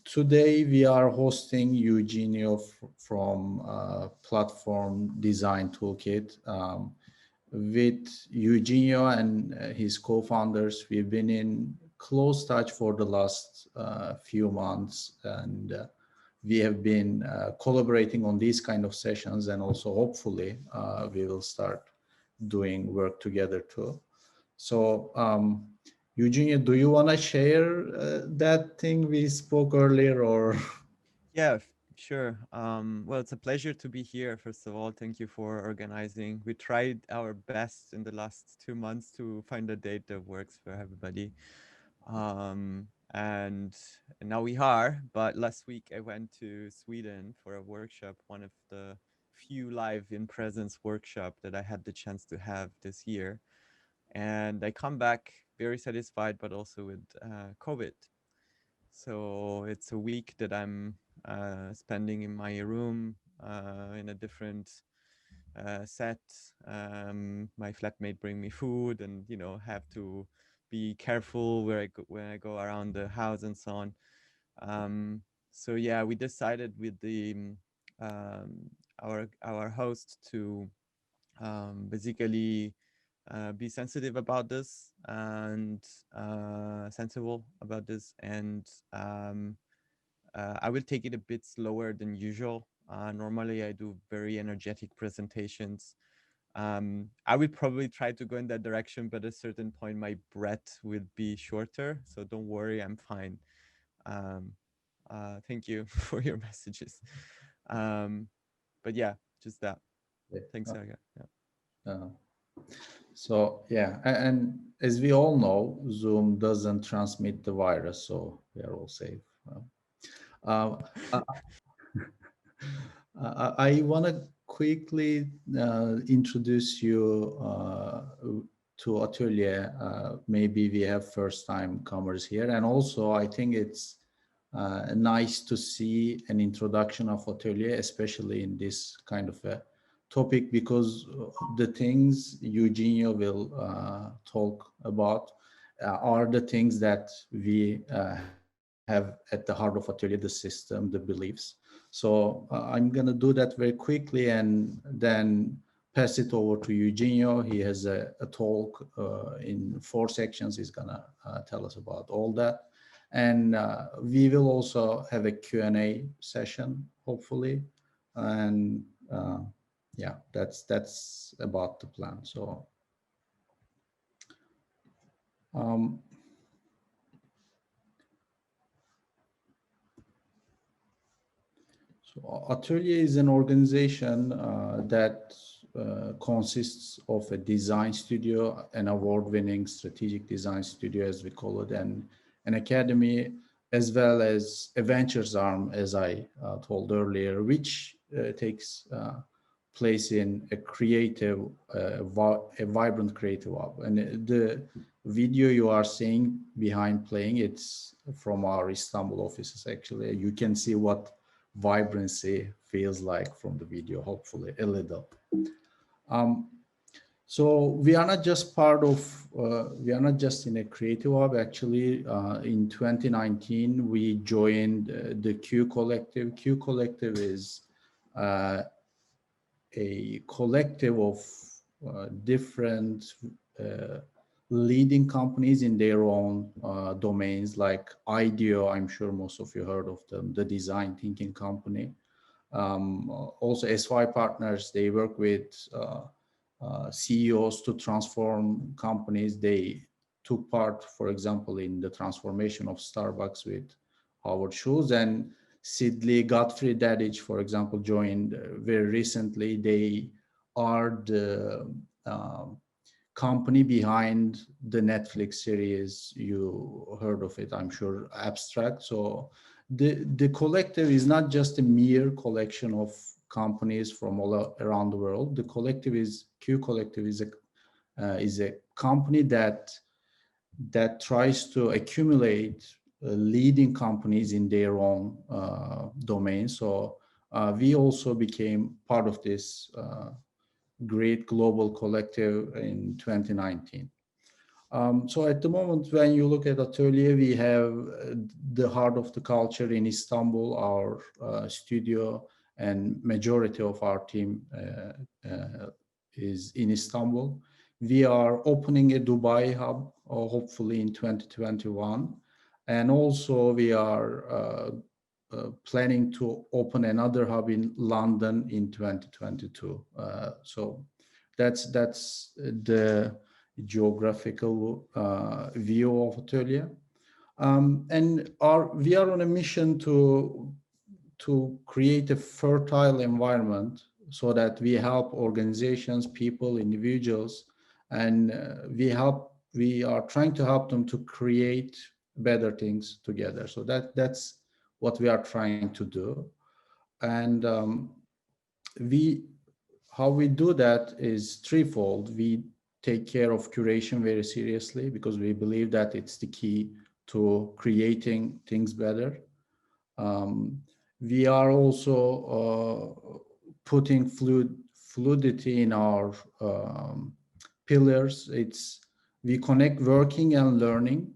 Today we are hosting Eugenio from Platform Design Toolkit. With Eugenio and his co-founders, we've been in close touch for the last few months, and we have been collaborating on these kind of sessions, and also hopefully we will start doing work together too. So Eugenio, do you want to share that thing we spoke earlier, or? Yeah, sure. Well, it's a pleasure to be here. First of all, thank you for organizing. We tried our best in the last 2 months to find a date that works for everybody. And now we are, but last week I went to Sweden for a workshop, one of the few live in presence workshop that I had the chance to have this year. And I come back very satisfied, but also with COVID. So it's a week that I'm spending in my room in a different set. My flatmate bring me food, and have to be careful where I go when I go around the house and so on. So yeah, we decided with the our host to basically be sensitive about this and sensible about this, and I will take it a bit slower than usual. Normally I do very energetic presentations. I will probably try to go in that direction, but at a certain point my breath will be shorter, so don't worry, I'm fine. um, Thank you for your messages. um, but yeah, just that. Thanks, Uh, Aga. Yeah. uh, so yeah, and as we all know, Zoom doesn't transmit the virus, so we are all safe. Uh, uh, I want to quickly introduce you to Atelier. Maybe we have first-time comers here, and also I think it's nice to see an introduction of Atelier, especially in this kind of a topic, because the things Eugenio will talk about are the things that we have at the heart of Atelier, the system, the beliefs. So I'm going to do that very quickly and then pass it over to Eugenio. He has a talk in 4 sections. He's going to tell us about all that. And we will also have a Q&A session, hopefully. And yeah, that's about the plan. So um, So Atelier is an organization that consists of a design studio, an award-winning strategic design studio, as we call it, and an academy, as well as a ventures arm, as I told earlier, which takes place in a creative, a vibrant creative hub. And the video you are seeing behind playing, it's from our Istanbul offices, actually. You can see what vibrancy feels like from the video, hopefully a little. Um, so we are not just part of, we are not just in a creative hub. Actually, in 2019, we joined the Q Collective. Q Collective is uh, a collective of different uh, leading companies in their own domains, like IDEO. I'm sure most of you heard of them, the design thinking company. Also SY Partners, they work with CEOs to transform companies. They took part, for example, in the transformation of Starbucks with Howard Schultz, and Sidley Godfrey Dadich, for example, joined very recently. They are the company behind the Netflix series. You heard of it, I'm sure, Abstract. So the collective is not just a mere collection of companies from all around the world. The collective is Q Collective is a company that tries to accumulate leading companies in their own domain. So we also became part of this great global collective in 2019. So at the moment, when you look at Atölye, we have the heart of the culture in Istanbul, our studio, and majority of our team is in Istanbul. We are opening a Dubai hub, hopefully in 2021. And also we are planning to open another hub in London in 2022. So that's the geographical view of Atölye. And we are on a mission to create a fertile environment so that we help organizations, people, individuals, and we are trying to help them to create better things together. So that's what we are trying to do. And we how we do that is threefold. We take care of curation very seriously because we believe that it's the key to creating things better. Um, we are also putting fluidity in our pillars. We connect working and learning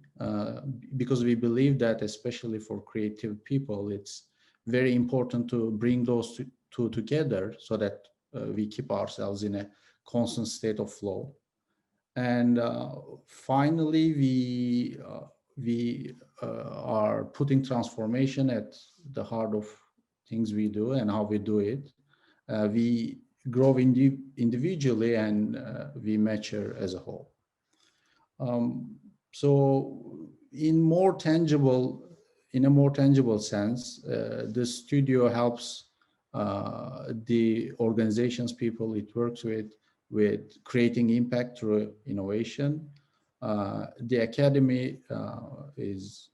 because we believe that, especially for creative people, it's very important to bring those two together so that we keep ourselves in a constant state of flow. And finally, we are putting transformation at the heart of things we do and how we do it. We grow individually and we mature as a whole. So in a more tangible sense, the studio helps the organizations, people it works with creating impact through innovation. The academy is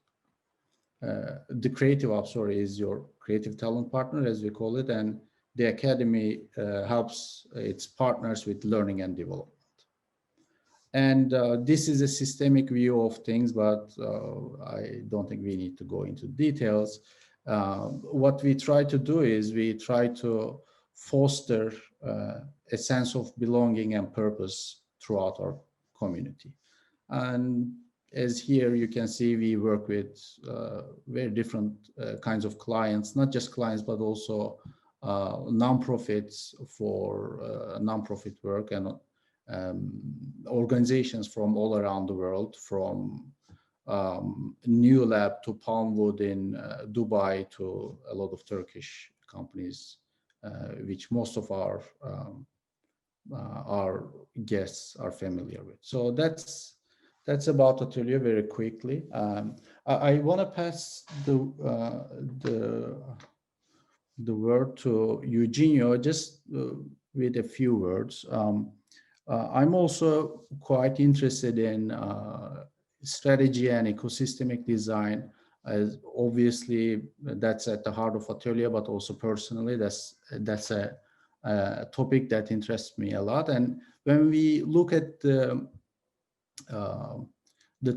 the creative hub, sorry, is your creative talent partner, as we call it, and the academy helps its partners with learning and development. And this is a systemic view of things, but I don't think we need to go into details. What we try to do is we try to foster a sense of belonging and purpose throughout our community. And as here you can see, we work with very different kinds of clients, not just clients, but also nonprofits for nonprofit work, and organizations from all around the world, from New Lab to Palmwood in Dubai to a lot of Turkish companies, which most of our guests are familiar with. So that's about Atölye very quickly. I want to pass the word to Eugenio just with a few words. I'm also quite interested in strategy and ecosystemic design. As obviously, that's at the heart of Atölye, but also personally, that's a topic that interests me a lot. And when we look at the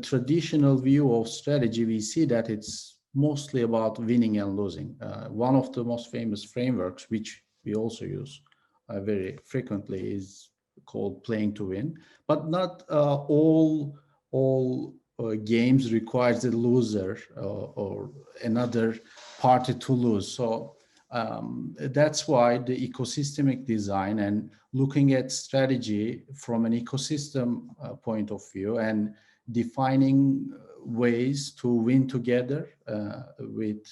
traditional view of strategy, we see that it's mostly about winning and losing. One of the most famous frameworks, which we also use very frequently, is called playing to win. But not all games requires a loser or another party to lose. So that's why the ecosystemic design and looking at strategy from an ecosystem point of view and defining ways to win together with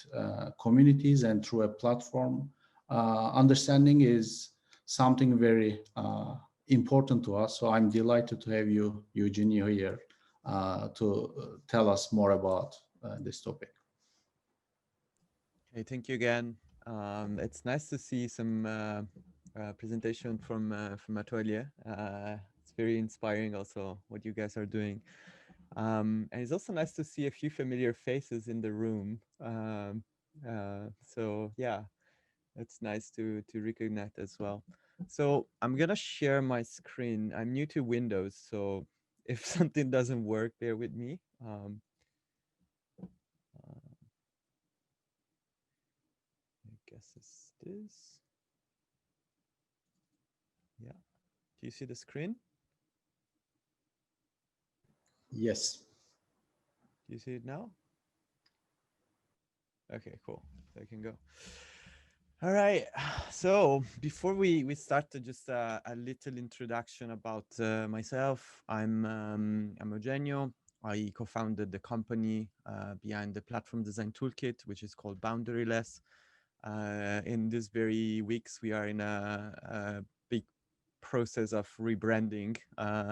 communities and through a platform understanding is something very important to us. So I'm delighted to have you, Eugenio, here to tell us more about this topic. Okay, thank you again. It's nice to see some presentation from ATÖLYE. It's very inspiring also what you guys are doing. And it's also nice to see a few familiar faces in the room. So yeah, it's nice to reconnect as well. So I'm gonna share my screen. I'm new to Windows, so if something doesn't work, bear with me. I guess it's this. Yeah. Do you see the screen? Yes. Do you see it now? Okay, cool. So I can go. All right. So before we start, just a little introduction about myself. I'm Eugenio. I co-founded the company behind the Platform Design Toolkit, which is called Boundaryless. In these very weeks, we are in a big process of rebranding.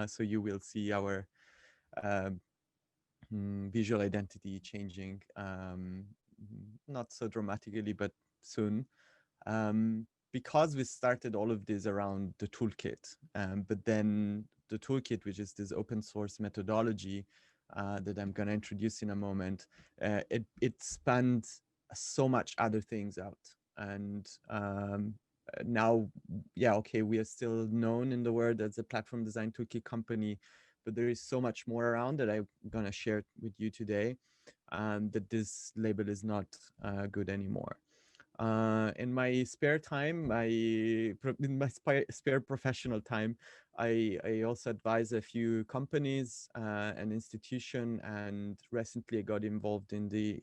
So you will see our uh, visual identity changing, not so dramatically, but soon. Because we started all of this around the toolkit, but then the toolkit, which is this open source methodology that I'm going to introduce in a moment, it spanned so much other things out. And now, yeah, okay, we are still known in the world as a platform design toolkit company, but there is so much more around that I'm going to share with you today, that this label is not good anymore. In my spare time, in my spare professional time, I also advise a few companies and institution, and recently I got involved in the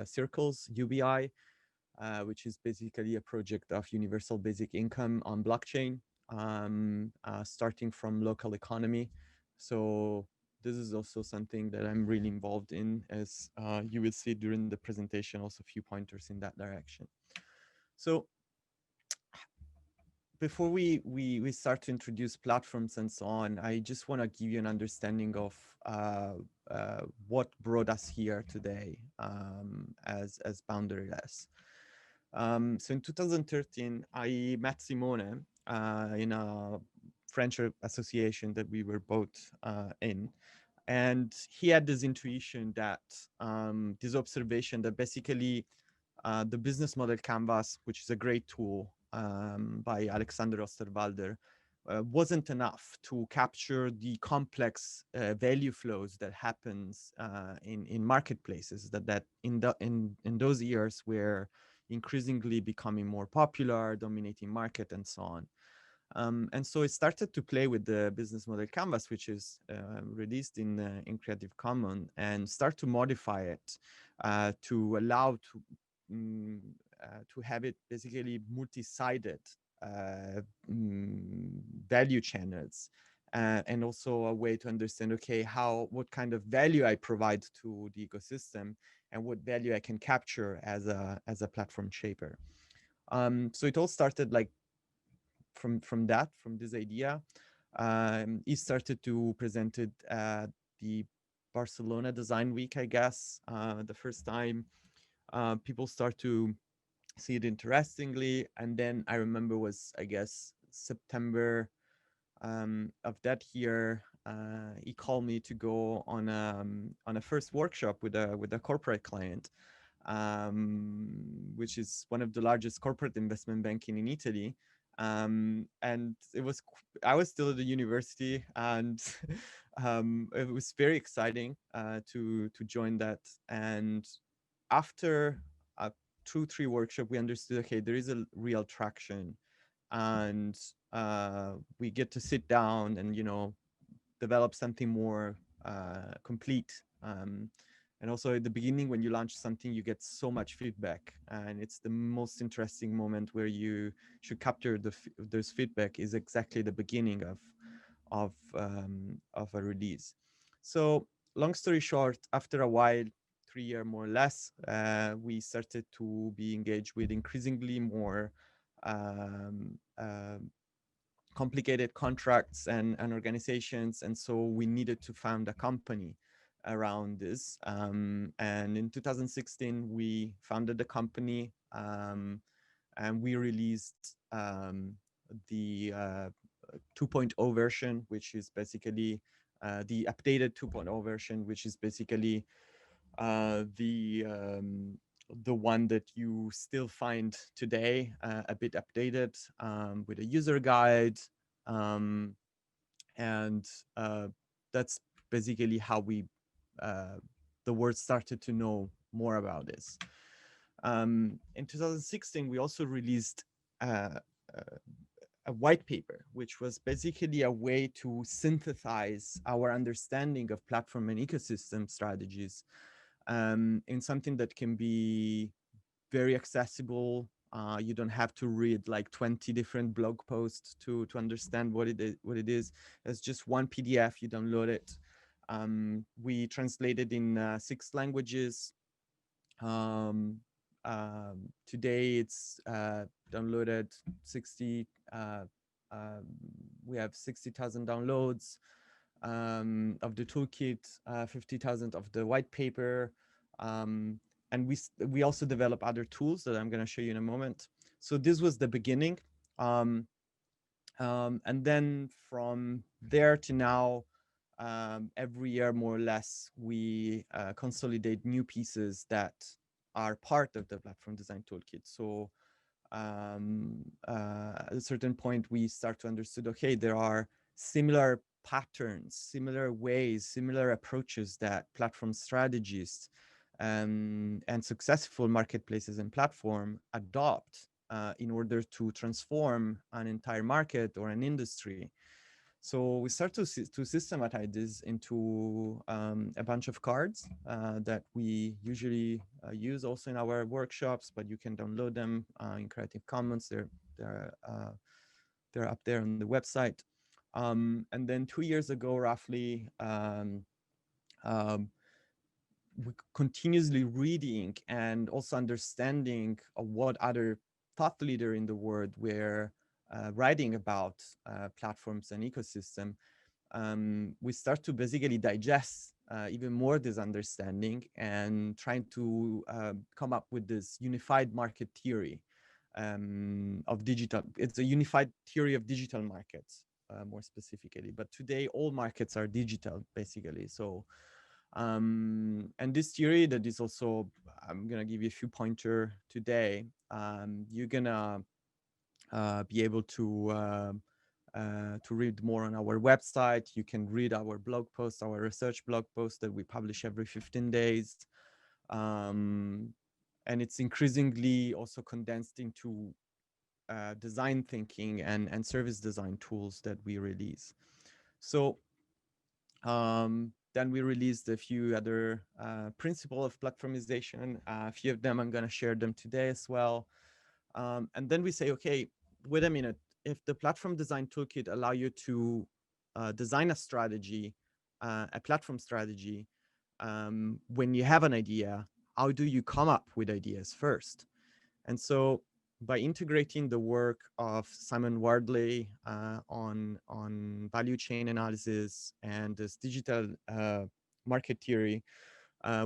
Circles UBI, which is basically a project of universal basic income on blockchain, starting from local economy. So this is also something that I'm really involved in, as you will see during the presentation, also a few pointers in that direction. So before we start to introduce platforms and so on, I just want to give you an understanding of what brought us here today, as Boundaryless. So in 2013, I met Simone in a French association that we were both in. And he had this intuition that, this observation that basically the business model canvas, which is a great tool by Alexander Osterwalder, wasn't enough to capture the complex value flows that happens in marketplaces that in those years were increasingly becoming more popular, dominating market, and so on. And so I started to play with the business model canvas, which is released in Creative Commons, and start to modify it to allow to have it basically multi-sided value channels, and also a way to understand, okay, what kind of value I provide to the ecosystem and what value I can capture as a platform shaper. So it all started like from this idea. He started to present it at the Barcelona Design Week, I guess, the first time. People start to see it interestingly, and then I remember was, I guess, September of that year. He called me to go on a first workshop with a corporate client, which is one of the largest corporate investment banking in Italy. And I was still at the university, and it was very exciting to join that. And after a 2-3 workshop, we understood, okay, there is a real traction, and we get to sit down and develop something more complete. And also at the beginning, when you launch something, you get so much feedback, and it's the most interesting moment where you should capture those feedback is exactly the beginning of a release. So long story short, after a while, 3 years more or less, we started to be engaged with increasingly more um, complicated contracts and organizations, and so we needed to found a company around this. And in 2016, we founded the company, and we released the 2.0 version, which is basically the updated 2.0 version, which is basically the one that you still find today, a bit updated, with a user guide, um, and that's basically how the world started to know more about this. In 2016, we also released uh, a white paper, which was basically a way to synthesize our understanding of platform and ecosystem strategies in something that can be very accessible. You don't have to read like 20 different blog posts to understand what it is. It's just one PDF. You download it. We translated in 6 languages. Um, Today it's downloaded 60. Um, we have 60,000 downloads of the toolkit, 50,000 of the white paper. And we also develop other tools that I'm going to show you in a moment. So this was the beginning. And then from there to now, every year, more or less, we consolidate new pieces that are part of the Platform Design Toolkit. So at a certain point, we start to understand, okay, there are similar patterns, similar ways, similar approaches that platform strategists and successful marketplaces and platform adopt in order to transform an entire market or an industry. So we start to systematize this into a bunch of cards that we usually use also in our workshops, but you can download them in Creative Commons. They're up there on the website. And then 2 years ago, roughly, we continuously reading and also understanding of what other thought leader in the world were writing about platforms and ecosystem. We start to basically digest even more this understanding and trying to come up with this unified market theory of digital. It's a unified theory of digital markets, more specifically. But today, all markets are digital, basically. So, and this theory that is also, I'm gonna give you a few pointer today. You're gonna be able to read more on our website. You can read our blog posts, our research blog posts that we publish every 15 days. And it's increasingly also condensed into design thinking and service design tools that we release. So then we released a few other principles of platformization. A few of them, I'm going to share them today as well. And then we say, okay, wait a minute. If the platform design toolkit allow you to design a strategy, a platform strategy, when you have an idea, how do you come up with ideas first? And so by integrating the work of Simon Wardley on value chain analysis and this digital market theory,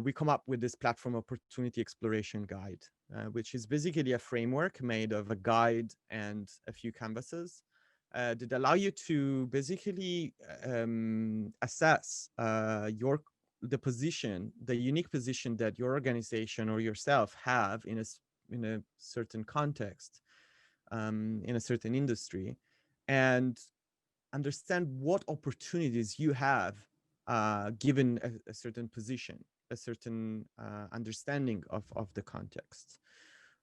we come up with this platform opportunity exploration guide, which is basically a framework made of a guide and a few canvases that allow you to basically assess the position, the unique position that your organization or yourself have in a certain context, in a certain industry, and understand what opportunities you have given a certain position, a certain understanding of the context.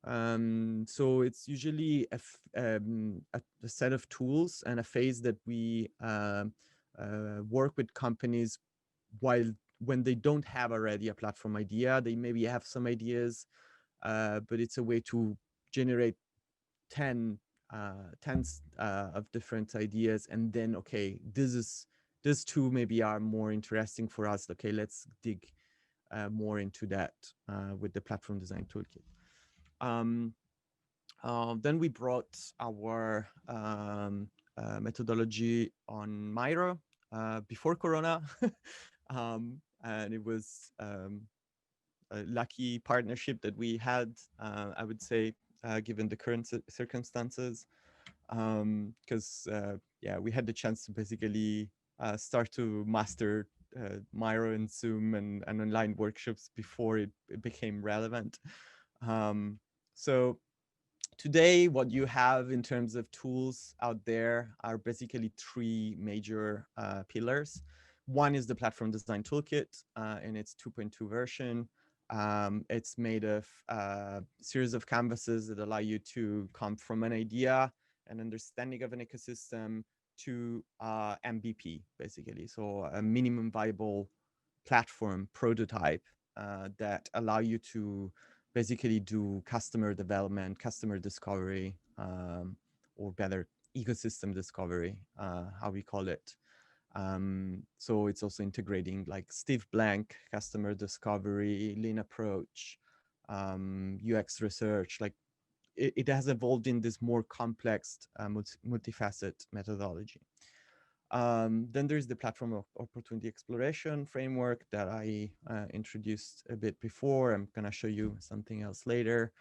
So it's usually a set of tools and a phase that we work with companies when they don't have already a platform idea. They maybe have some ideas, but it's a way to generate 10 tens of different ideas, and then, okay, these two maybe are more interesting for us. Okay, let's dig more into that with the platform design toolkit. Then we brought our methodology on Miro before Corona, and it was a lucky partnership that we had, I would say, given the current circumstances, because yeah, we had the chance to basically start to master Miro and Zoom and online workshops before it became relevant. So today, what you have in terms of tools out there are basically 3 major pillars. One is the Platform Design Toolkit in its 2.2 version. It's made of a series of canvases that allow you to come from an idea an understanding of an ecosystem, to MVP, basically. So a minimum viable platform prototype that allow you to basically do customer development, customer discovery, or better, ecosystem discovery, how we call it. So it's also integrating like Steve Blank, customer discovery, lean approach, UX research. Like it has evolved in this more complex, multifaceted methodology. Then there's the platform of opportunity exploration framework that I introduced a bit before. I'm gonna show you something else later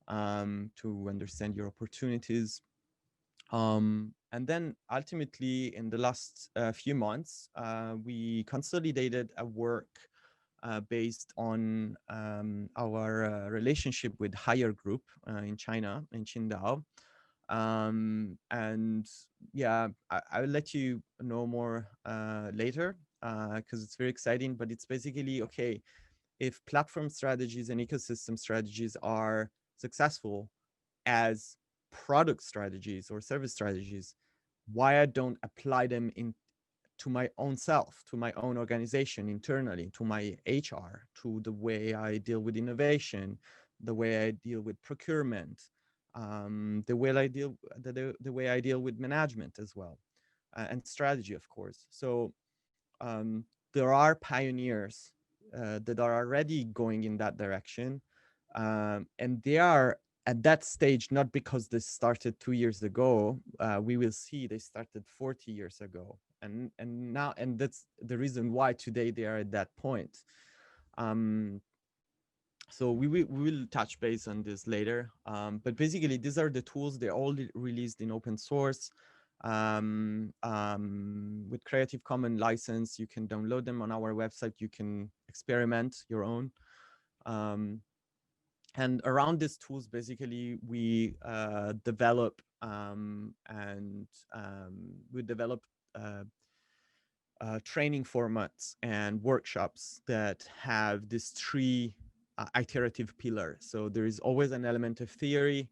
to understand your opportunities. And then ultimately, in the last few months, we consolidated a work based on our relationship with Higher Group in China, in Qingdao. And yeah, I'll let you know more later because it's very exciting, but it's basically, okay, if platform strategies and ecosystem strategies are successful as product strategies or service strategies, why I don't apply them in to my own self, to my own organization internally, to my HR, to the way I deal with innovation, the way I deal with procurement, the way I deal with management as well, and strategy, of course. So um, there are pioneers that are already going in that direction, and they are at that stage not because they started 2 years ago. We will see they started 40 years ago, and that's the reason why today they are at that point. Um, so we will touch base on this later, but basically these are the tools. They're all released in open source with Creative Commons license. You can download them on our website. You can experiment your own. And around these tools, basically, we develop we develop uh, training formats and workshops that have these three iterative pillars. So there is always an element of theory,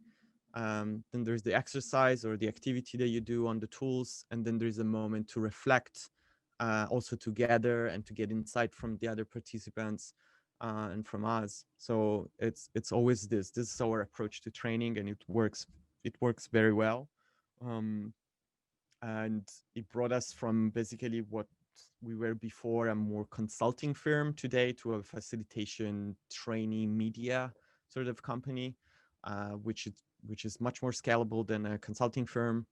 then there's the exercise or the activity that you do on the tools, and then there's a moment to reflect also together and to get insight from the other participants and from us. So it's always this. This is our approach to training, and it works. It works very well. Um, and it brought us from basically what we were before, a more consulting firm, today to a facilitation training media sort of company, which is much more scalable than a consulting firm,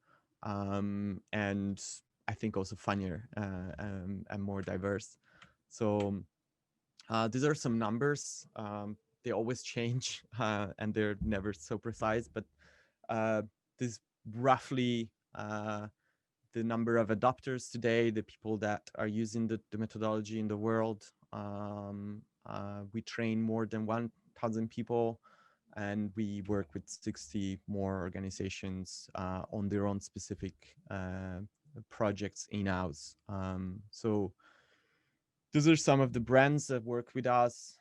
and I think also funnier and more diverse. So these are some numbers. They always change and they're never so precise, but this roughly the number of adopters today, the people that are using the methodology in the world. We train more than 1,000 people, and we work with 60 more organizations on their own specific projects in-house. So those are some of the brands that work with us.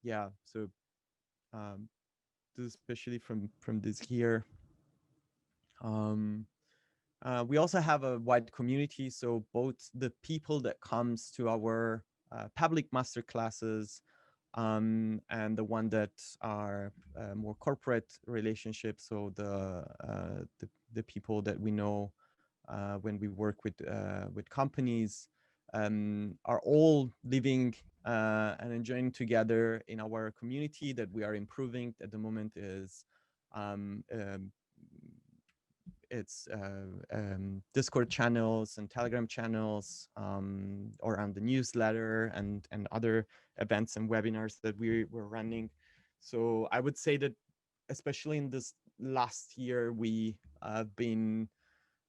Yeah, so this especially from this here. We also have a wide community, so both the people that comes to our public master classes and the one that are more corporate relationships, so the people that we know when we work with companies are all living and enjoying together in our community that we are improving at the moment. Is it's Discord channels and Telegram channels, or on the newsletter and other events and webinars that we were running. So I would say that especially in this last year, we have been,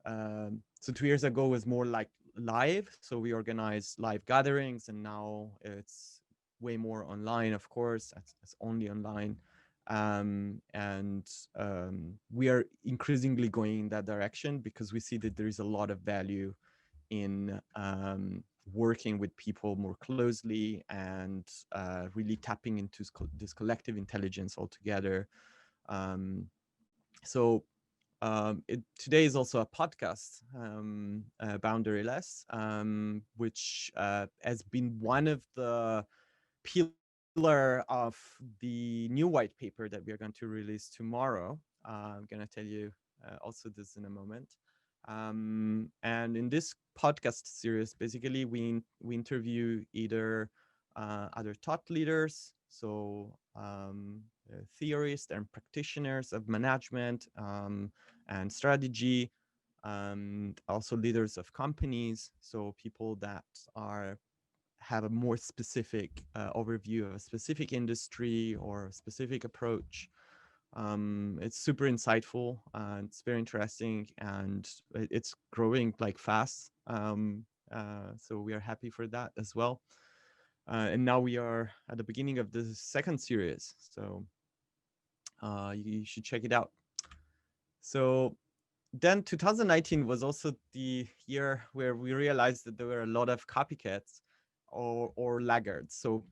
so 2 years ago was more like live. So we organized live gatherings, and now it's way more online, of course. It's only online. And we are increasingly going in that direction because we see that there is a lot of value in working with people more closely and really tapping into this collective intelligence altogether. So today is also a podcast, Boundaryless, which has been one of the pillar of the new white paper that we are going to release tomorrow. I'm going to tell you also this in a moment. And in this podcast series, basically, we interview either other thought leaders, so theorists and practitioners of management and strategy, and also leaders of companies, so people that are have a more specific overview of a specific industry or a specific approach. It's super insightful. It's very interesting, and it's growing like fast. So we are happy for that as well. And now we are at the beginning of the second series, so you should check it out. So then 2019 was also the year where we realized that there were a lot of copycats or laggards. So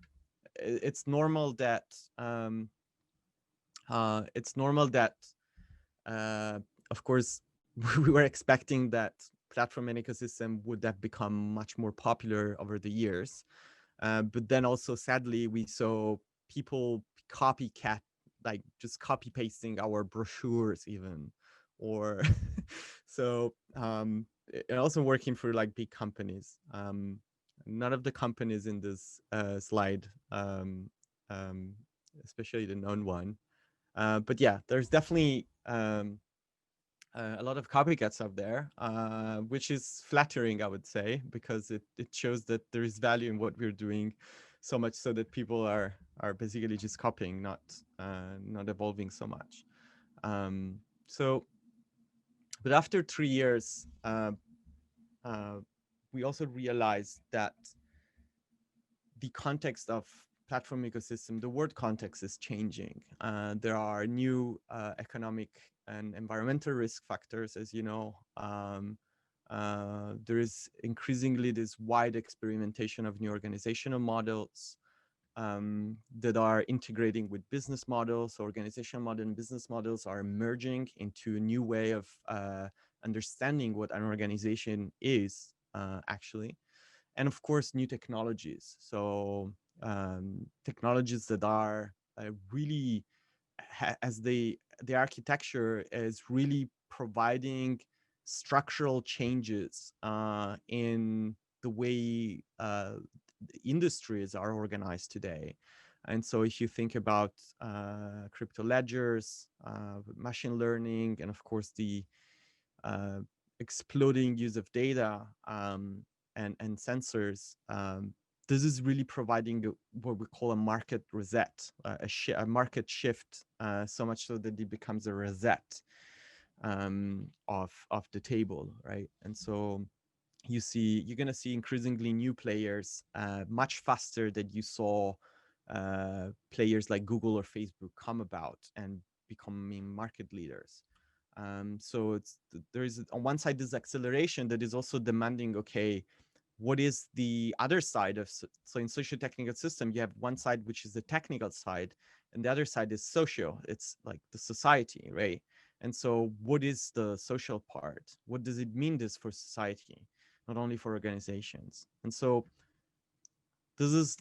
it's normal that it's normal that uh, of course we were expecting that platform and ecosystem would have become much more popular over the years, but then also sadly we saw people copycat, like just copy pasting our brochures even, or so and also working for like big companies. None of the companies in this slide, um, especially the known one, but yeah, there's definitely a lot of copycats out there, which is flattering, I would say, because it shows that there is value in what we're doing, so much so that people are basically just copying, not evolving so much. So, but after 3 years, uh, we also realized that the context of platform ecosystem, the word context is changing. There are new economic and environmental risk factors, as you know. There is increasingly this wide experimentation of new organizational models that are integrating with business models. So organizational model and business models are merging into a new way of understanding what an organization is actually. And of course, new technologies. So technologies that are really, as the architecture is really providing structural changes in the way industries are organized today. And so if you think about crypto ledgers, machine learning, and of course the uh, exploding use of data and sensors, this is really providing what we call a market reset, a market shift, so much so that it becomes a reset of the table, right? And so you're going to see increasingly new players much faster than you saw players like Google or Facebook come about and becoming market leaders. So there is on one side this acceleration that is also demanding, okay, what is the other side of, so in socio-technical system you have one side which is the technical side, and the other side is social, it's like the society, right? And so what is the social part? What does it mean this for society, not only for organizations? And so this is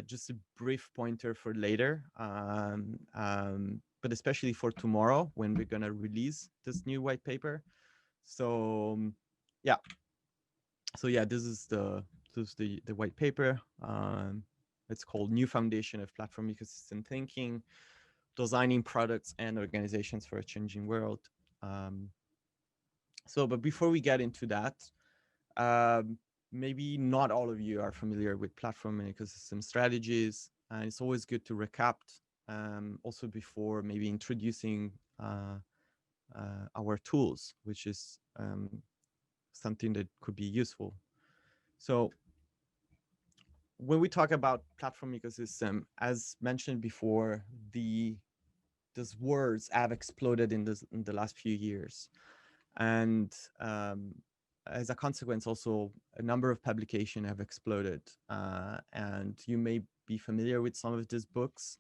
just a brief pointer for later, but especially for tomorrow when we're going to release this new white paper. So yeah, this is the white paper. It's called New Foundation of Platform Ecosystem Thinking, Designing Products and Organizations for a Changing World. But before we get into that, um, maybe not all of you are familiar with platform and ecosystem strategies, and it's always good to recap also before maybe introducing our tools, which is something that could be useful. So when we talk about platform ecosystem, as mentioned before, these words have exploded in the last few years, and as a consequence, also a number of publications have exploded, and you may be familiar with some of these books.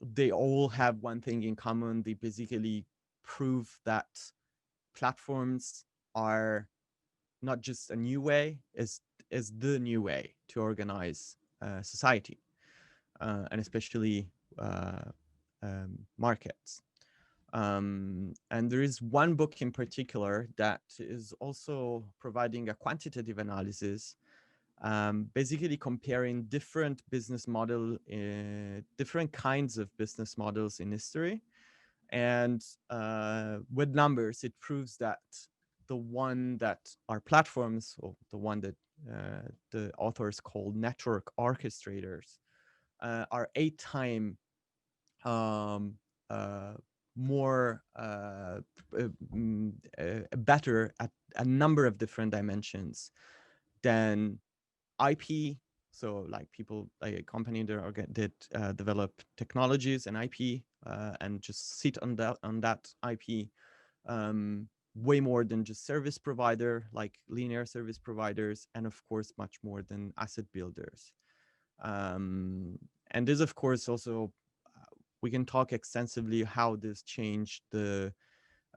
they all have one thing in common. They basically prove that platforms are not just a new way, is the new way to organize society, and especially uh, markets. And there is one book in particular that is also providing a quantitative analysis, basically comparing different business model, different kinds of business models in history. And with numbers, it proves that the one that are platforms, or the one that the authors call network orchestrators, are 8 times um, uh, more better at a number of different dimensions than IP. So like people, like a company that develop technologies and IP, and just sit on that IP, way more than just service provider, like linear service providers, and of course much more than asset builders. And this, of course, also we can talk extensively how this changed the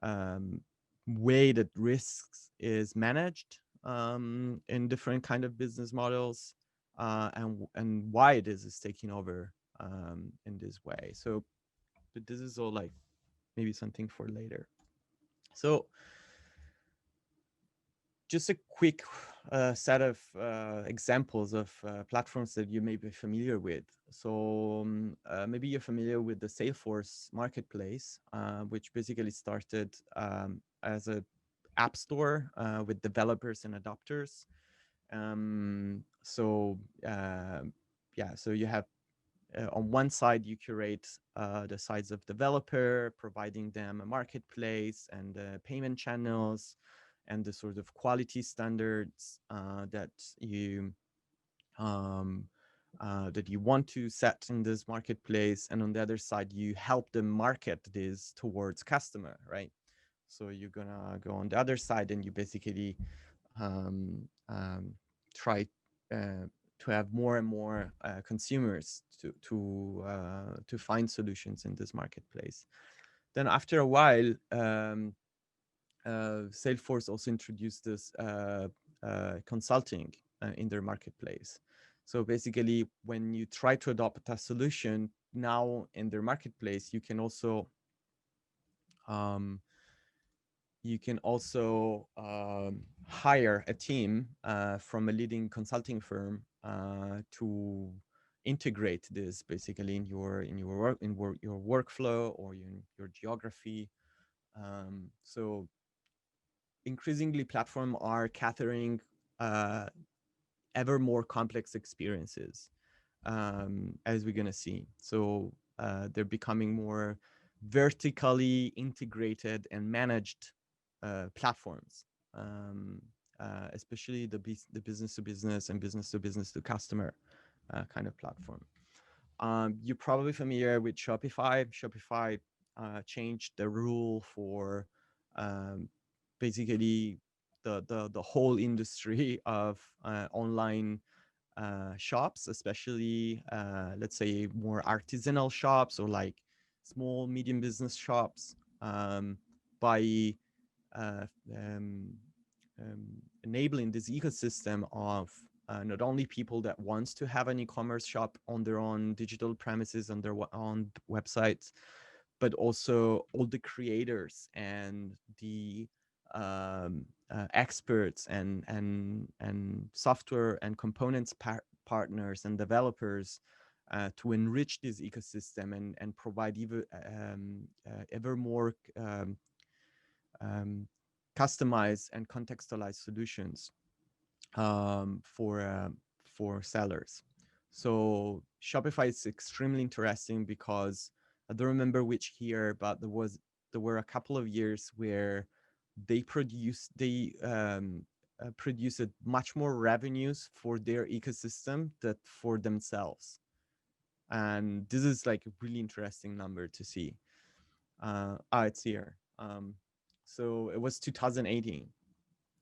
um, way that risks is managed in different kind of business models, and why this is taking over in this way. So, but this is all like maybe something for later. So just a quick set of examples of platforms that you may be familiar with. So maybe you're familiar with the Salesforce marketplace, which basically started as a app store with developers and adopters. So yeah, so you have on one side you curate the sides of developer, providing them a marketplace and payment channels and the sort of quality standards um, that you want to set in this marketplace. And on the other side, you help them market this towards customer, right? So you're gonna go on the other side and you basically um, um, try to have more and more consumers to find solutions in this marketplace. Then after a while, Salesforce also introduced this consulting in their marketplace. So basically, when you try to adopt a solution now in their marketplace, um, you can also hire a team from a leading consulting firm to integrate this basically in your work your workflow or your geography. So increasingly, platforms are catering ever more complex experiences, as we're gonna see. So they're becoming more vertically integrated and managed platforms, especially the business to business and business to customer kind of platform. You're probably familiar with Shopify. Shopify changed the rule for um, basically the whole industry of online shops, especially let's say more artisanal shops or like small medium business shops, by uh, um, enabling this ecosystem of not only people that wants to have an e-commerce shop on their own digital premises on their own websites, but also all the creators and the experts and software and components partners and developers to enrich this ecosystem and provide ever more um, customized and contextualized solutions for sellers. So Shopify is extremely interesting because I don't remember which year, but there were a couple of years where they produced much more revenues for their ecosystem than for themselves, and this is like a really interesting number to see. It's here. So it was 2018,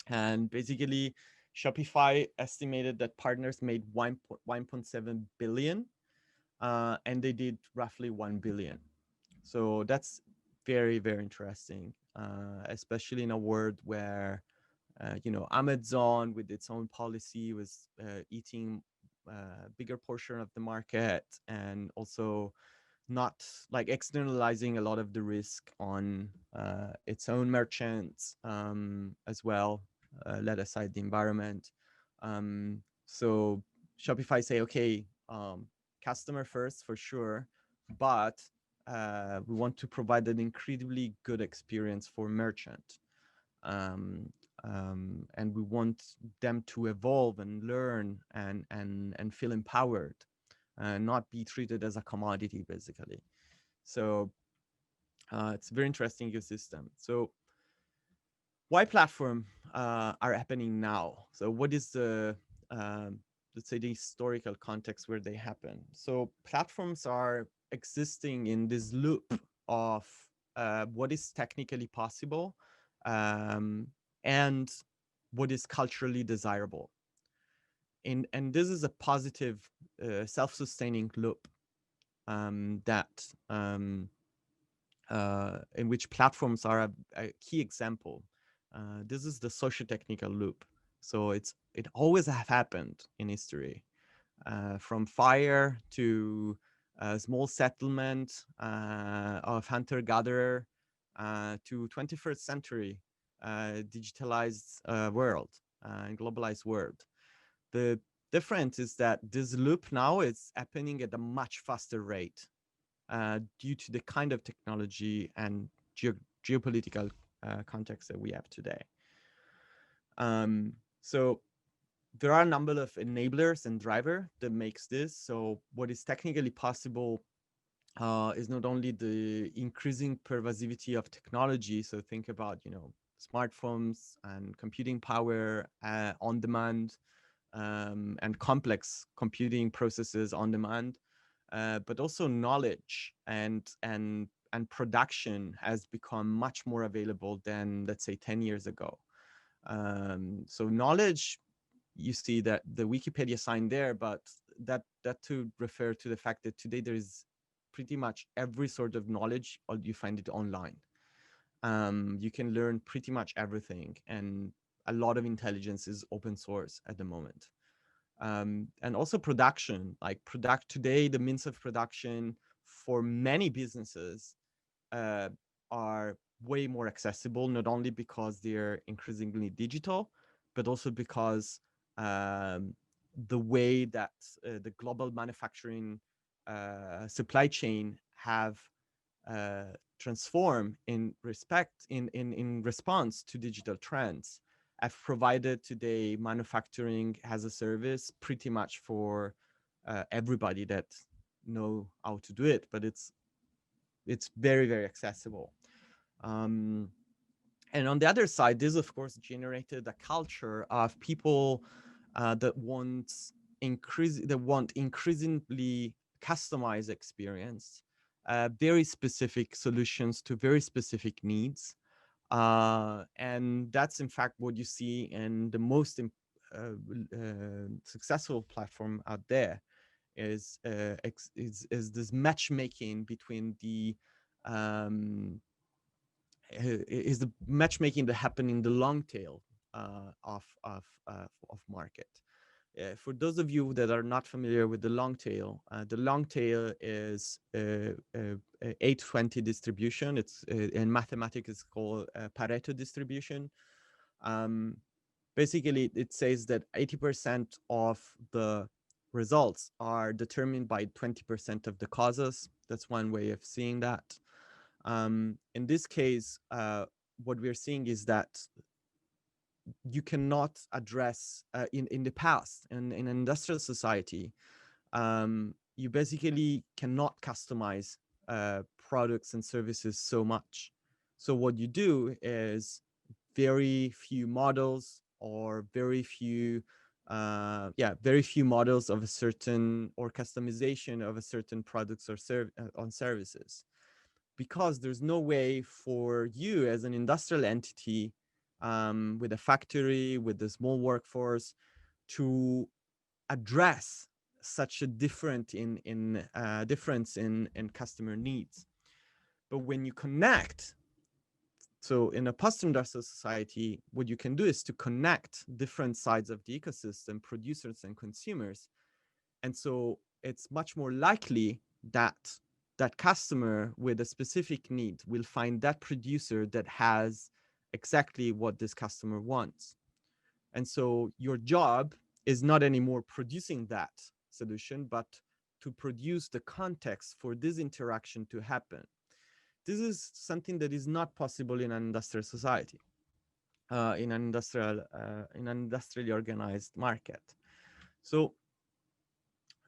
and basically Shopify estimated that partners made 1.7 billion and they did roughly 1 billion. So that's very, very interesting, especially in a world where, Amazon with its own policy was eating a bigger portion of the market, and also not like externalizing a lot of the risk on its own merchants as well, let aside the environment. So Shopify say, okay, customer first for sure, but we want to provide an incredibly good experience for merchant. And we want them to evolve and learn and feel empowered, not be treated as a commodity, basically. So it's a very interesting ecosystem. So why platform are happening now? So what is the, let's say, the historical context where they happen? So platforms are existing in this loop of what is technically possible and what is culturally desirable. And this is a positive self-sustaining loop that in which platforms are a key example. This is the socio-technical loop. So it always have happened in history, from fire to a small settlement of hunter-gatherer to 21st century digitalized world and globalized world. The difference is that this loop now is happening at a much faster rate due to the kind of technology and geopolitical context that we have today. So there are a number of enablers and driver that makes this. So what is technically possible is not only the increasing pervasivity of technology. So think about, smartphones and computing power on demand, and complex computing processes on demand, but also knowledge and production has become much more available than, let's say, 10 years ago. So knowledge, you see that the Wikipedia sign there, but that to refer to the fact that today there is pretty much every sort of knowledge, or you find it online. You can learn pretty much everything, and a lot of intelligence is open source at the moment. And also production, like today, the means of production for many businesses are way more accessible, not only because they're increasingly digital, but also because the way that the global manufacturing supply chain have transformed in response to digital trends. I've provided today manufacturing as a service pretty much for everybody that know how to do it, but it's very, very accessible. And on the other side, this of course generated a culture of people that want increasingly customized experience, very specific solutions to very specific needs. And that's in fact what you see in the most successful platform out there is this matchmaking between the is the matchmaking that happen in the long tail of market. For those of you that are not familiar with the long tail is 820 distribution. It's in mathematics it's called Pareto distribution. Basically, it says that 80% of the results are determined by 20% of the causes. That's one way of seeing that. In this case, what we're seeing is that you cannot address in the past in an industrial society, you basically cannot customize products and services so much. So what you do is very few models or very few models of a certain, or customization of a certain products or on services, because there's no way for you as an industrial entity with a factory, with a small workforce, to address such a difference in customer needs. But when you connect, so in a post-industrial society, what you can do is to connect different sides of the ecosystem, producers and consumers. And so it's much more likely that that customer with a specific need will find that producer that has exactly what this customer wants. And so your job is not anymore producing that solution, but to produce the context for this interaction to happen. This is something that is not possible in an industrial society, in an industrially organized market. So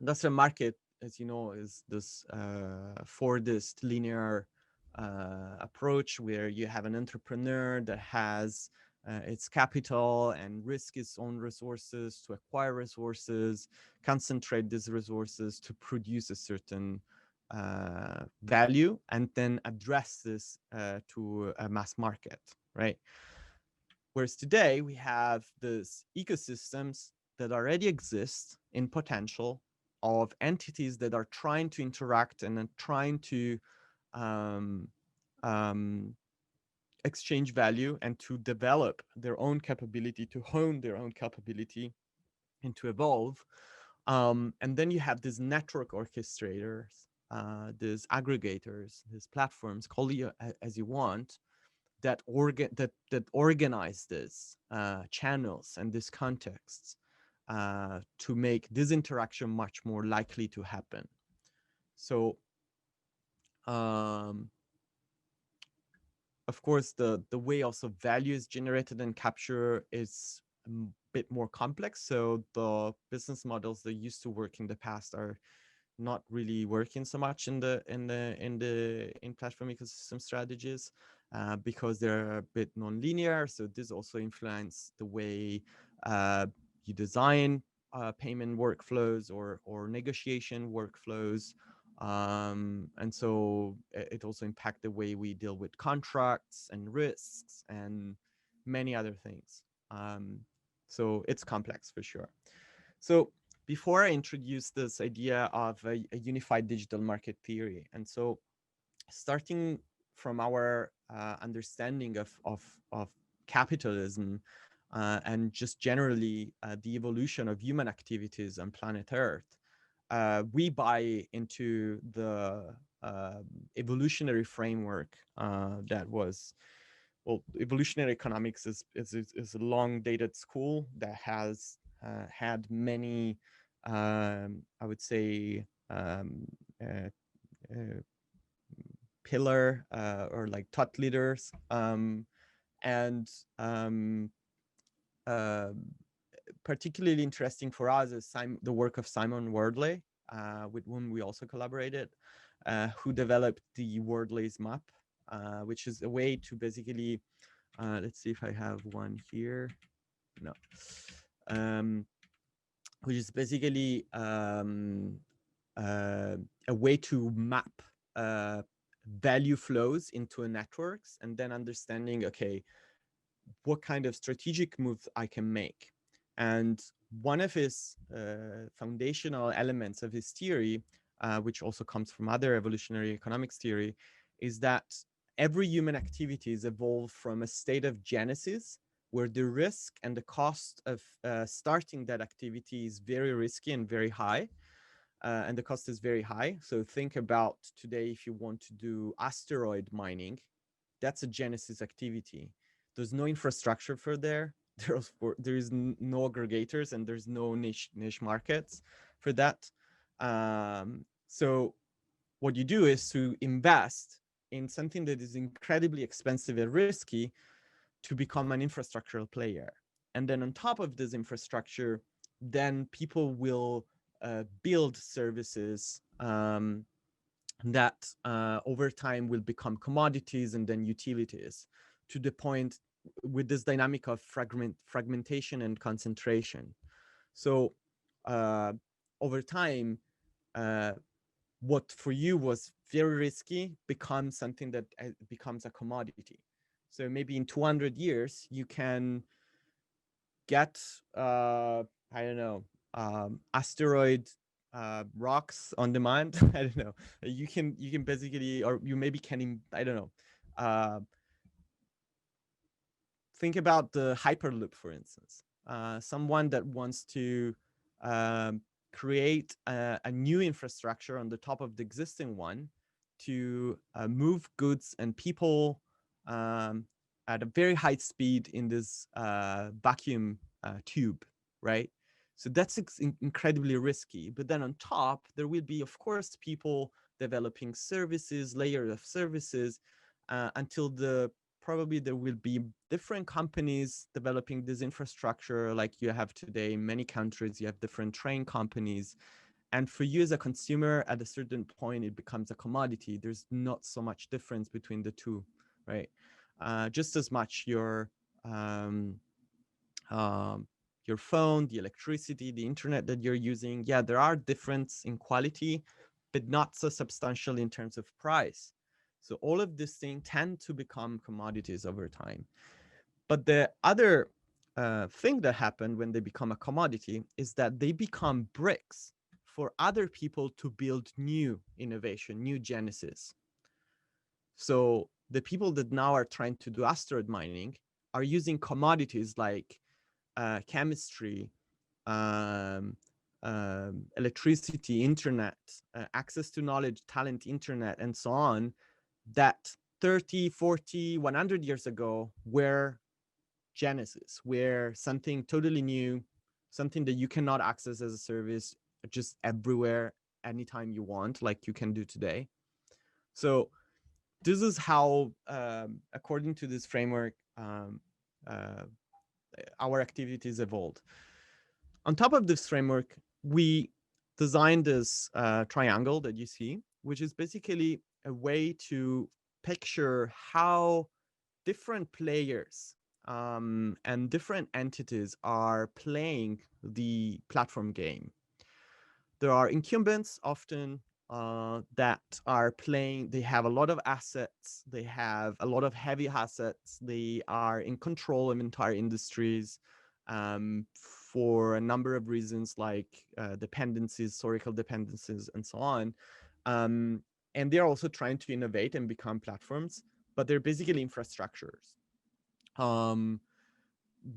industrial market, as you know, is this Fordist linear approach where you have an entrepreneur that has its capital and risk its own resources to acquire resources, concentrate these resources to produce a certain value, and then address this to a mass market, right? Whereas today we have these ecosystems that already exist in potential of entities that are trying to interact and are trying to um, um, exchange value and to develop their own capability, to hone their own capability and to evolve. And then you have these network orchestrators, these aggregators, these platforms, call it as you want, that organize this channels and these contexts to make this interaction much more likely to happen. So of course, the way also value is generated and captured is a bit more complex. So the business models that used to work in the past are not really working so much in platform ecosystem strategies because they're a bit non-linear. So this also influences the way you design payment workflows or negotiation workflows. And so it also impacts the way we deal with contracts and risks and many other things. So it's complex for sure. So before I introduce this idea of a unified digital market theory, and so starting from our understanding of capitalism and just generally the evolution of human activities on planet Earth, we buy into the evolutionary framework that was, well, evolutionary economics is a long dated school that has had many, I would say, pillar or like thought leaders, and uh, particularly interesting for us is the work of Simon Wardley, with whom we also collaborated, who developed the Wardley's map, which is a way to basically, let's see if I have one here. No. Which is basically a way to map value flows into networks and then understanding, okay, what kind of strategic moves I can make. And one of his foundational elements of his theory, which also comes from other evolutionary economics theory, is that every human activity is evolved from a state of genesis where the risk and the cost of starting that activity is very risky and very high. And the cost is very high. So think about today, if you want to do asteroid mining, that's a genesis activity. There's no infrastructure for there. There is no aggregators and there's no niche markets for that. So what you do is to invest in something that is incredibly expensive and risky to become an infrastructural player. And then on top of this infrastructure, then people will build services that over time will become commodities and then utilities, to the point with this dynamic of fragmentation and concentration. So over time, what for you was very risky becomes something that becomes a commodity. So maybe in 200 years, you can get, I don't know, asteroid rocks on demand. I don't know. You can basically, or you maybe can, I don't know. Think about the Hyperloop, for instance. Someone that wants to create a new infrastructure on the top of the existing one to move goods and people at a very high speed in this vacuum tube, right? So that's incredibly risky. But then on top, there will be, of course, people developing services, layers of services, until probably there will be different companies developing this infrastructure like you have today. In many countries, you have different train companies. And for you as a consumer, at a certain point, it becomes a commodity. There's not so much difference between the two, right? Just as much um, your phone, the electricity, the internet that you're using. Yeah, there are differences in quality, but not so substantial in terms of price. So all of these things tend to become commodities over time. But the other thing that happened when they become a commodity is that they become bricks for other people to build new innovation, new genesis. So the people that now are trying to do asteroid mining are using commodities like chemistry, um, electricity, internet, access to knowledge, talent, internet, and so on, that 30, 40, 100 years ago were genesis, where something totally new, something that you cannot access as a service just everywhere, anytime you want, like you can do today. So this is how, according to this framework, uh, our activities evolved. On top of this framework, we designed this triangle that you see, which is basically a way to picture how different players and different entities are playing the platform game. There are incumbents often that are playing, they have a lot of assets, they have a lot of heavy assets, they are in control of entire industries for a number of reasons like dependencies, historical dependencies, and so on. And they're also trying to innovate and become platforms, but they're basically infrastructures.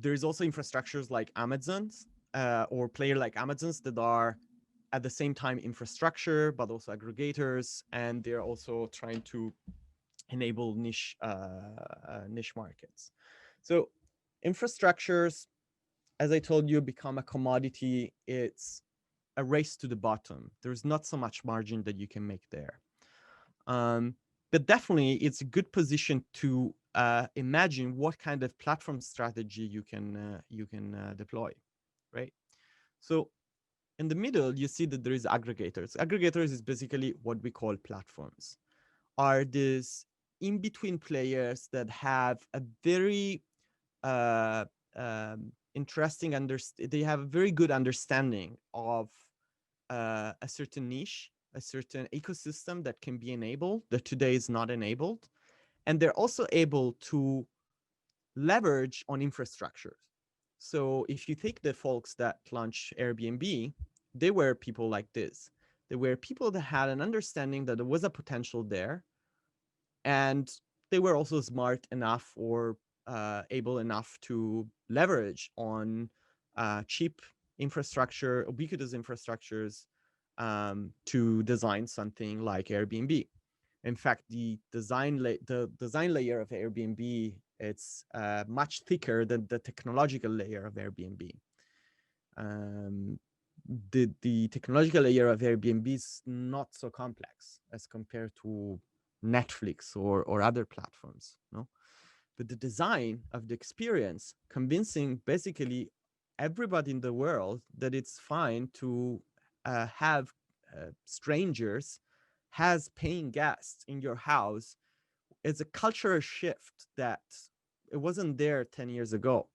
There's also infrastructures like Amazon's or player like Amazon's that are at the same time infrastructure, but also aggregators, and they're also trying to enable niche markets. So infrastructures, as I told you, become a commodity. It's a race to the bottom. There's not so much margin that you can make there. But definitely, it's a good position to imagine what kind of platform strategy you can deploy, right? So in the middle, you see that there is aggregators. Aggregators is basically what we call platforms. Are these in-between players that have a very interesting they have a very good understanding of a certain niche, a certain ecosystem that can be enabled, that today is not enabled. And they're also able to leverage on infrastructure. So if you take the folks that launched Airbnb, they were people like this. They were people that had an understanding that there was a potential there. And they were also smart enough or able enough to leverage on cheap infrastructure, ubiquitous infrastructures, to design something like Airbnb. In fact, the design layer of Airbnb, it's much thicker than the technological layer of Airbnb. The technological layer of Airbnb is not so complex as compared to Netflix or other platforms, no? But the design of the experience, convincing basically everybody in the world that it's fine to have strangers has paying guests in your house, is a cultural shift that it wasn't there 10 years ago.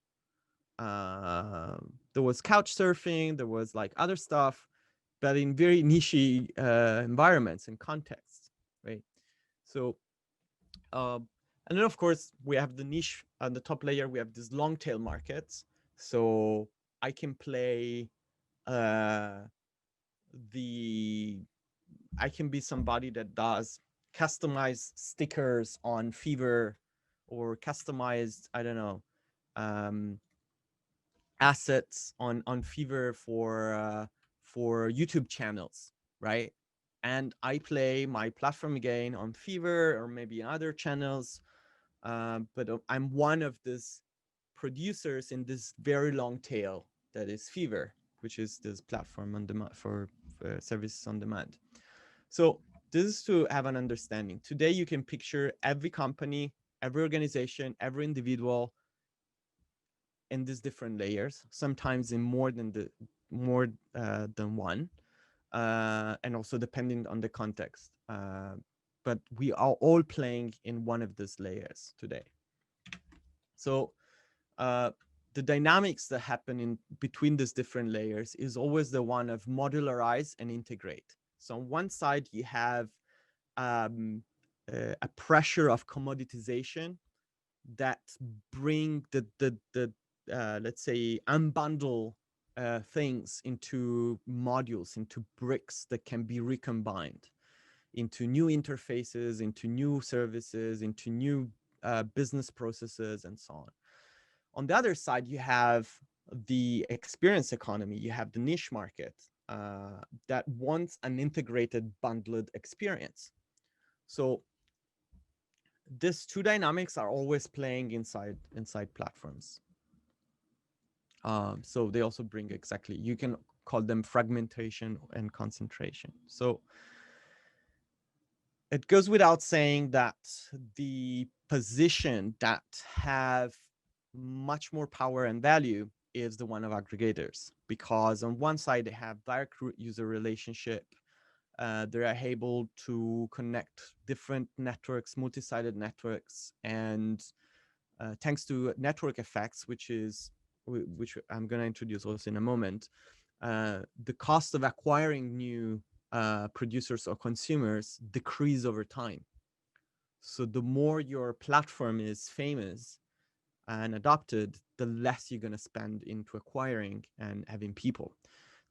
There was couch surfing, there was like other stuff, but in very niche environments and contexts, right? So, and then of course we have the niche on the top layer. We have these long tail markets. So I can play I can be somebody that does customized stickers on Fever, or customized, I don't know, um, assets on Fever for YouTube channels, right? And I play my platform game on Fever or maybe in other channels, but I'm one of these producers in this very long tail that is Fever, which is this platform on demand for services on demand. So this is to have an understanding. Today, you can picture every company, every organization, every individual in these different layers, sometimes in more than one, and also depending on the context. But we are all playing in one of these layers today. So the dynamics that happen in between these different layers is always the one of modularize and integrate. So on one side, you have a pressure of commoditization that bring the let's say unbundle things into modules, into bricks that can be recombined into new interfaces, into new services, into new business processes, and so on. On the other side, you have the experience economy, you have the niche market that wants an integrated bundled experience. So these two dynamics are always playing inside platforms. So they also bring exactly, you can call them fragmentation and concentration. So it goes without saying that the position that have much more power and value is the one of aggregators, because on one side they have direct user relationship. They are able to connect different networks, multi-sided networks, and thanks to network effects, which I'm going to introduce also in a moment, the cost of acquiring new producers or consumers decrease over time. So the more your platform is famous and adopted, the less you're going to spend into acquiring and having people.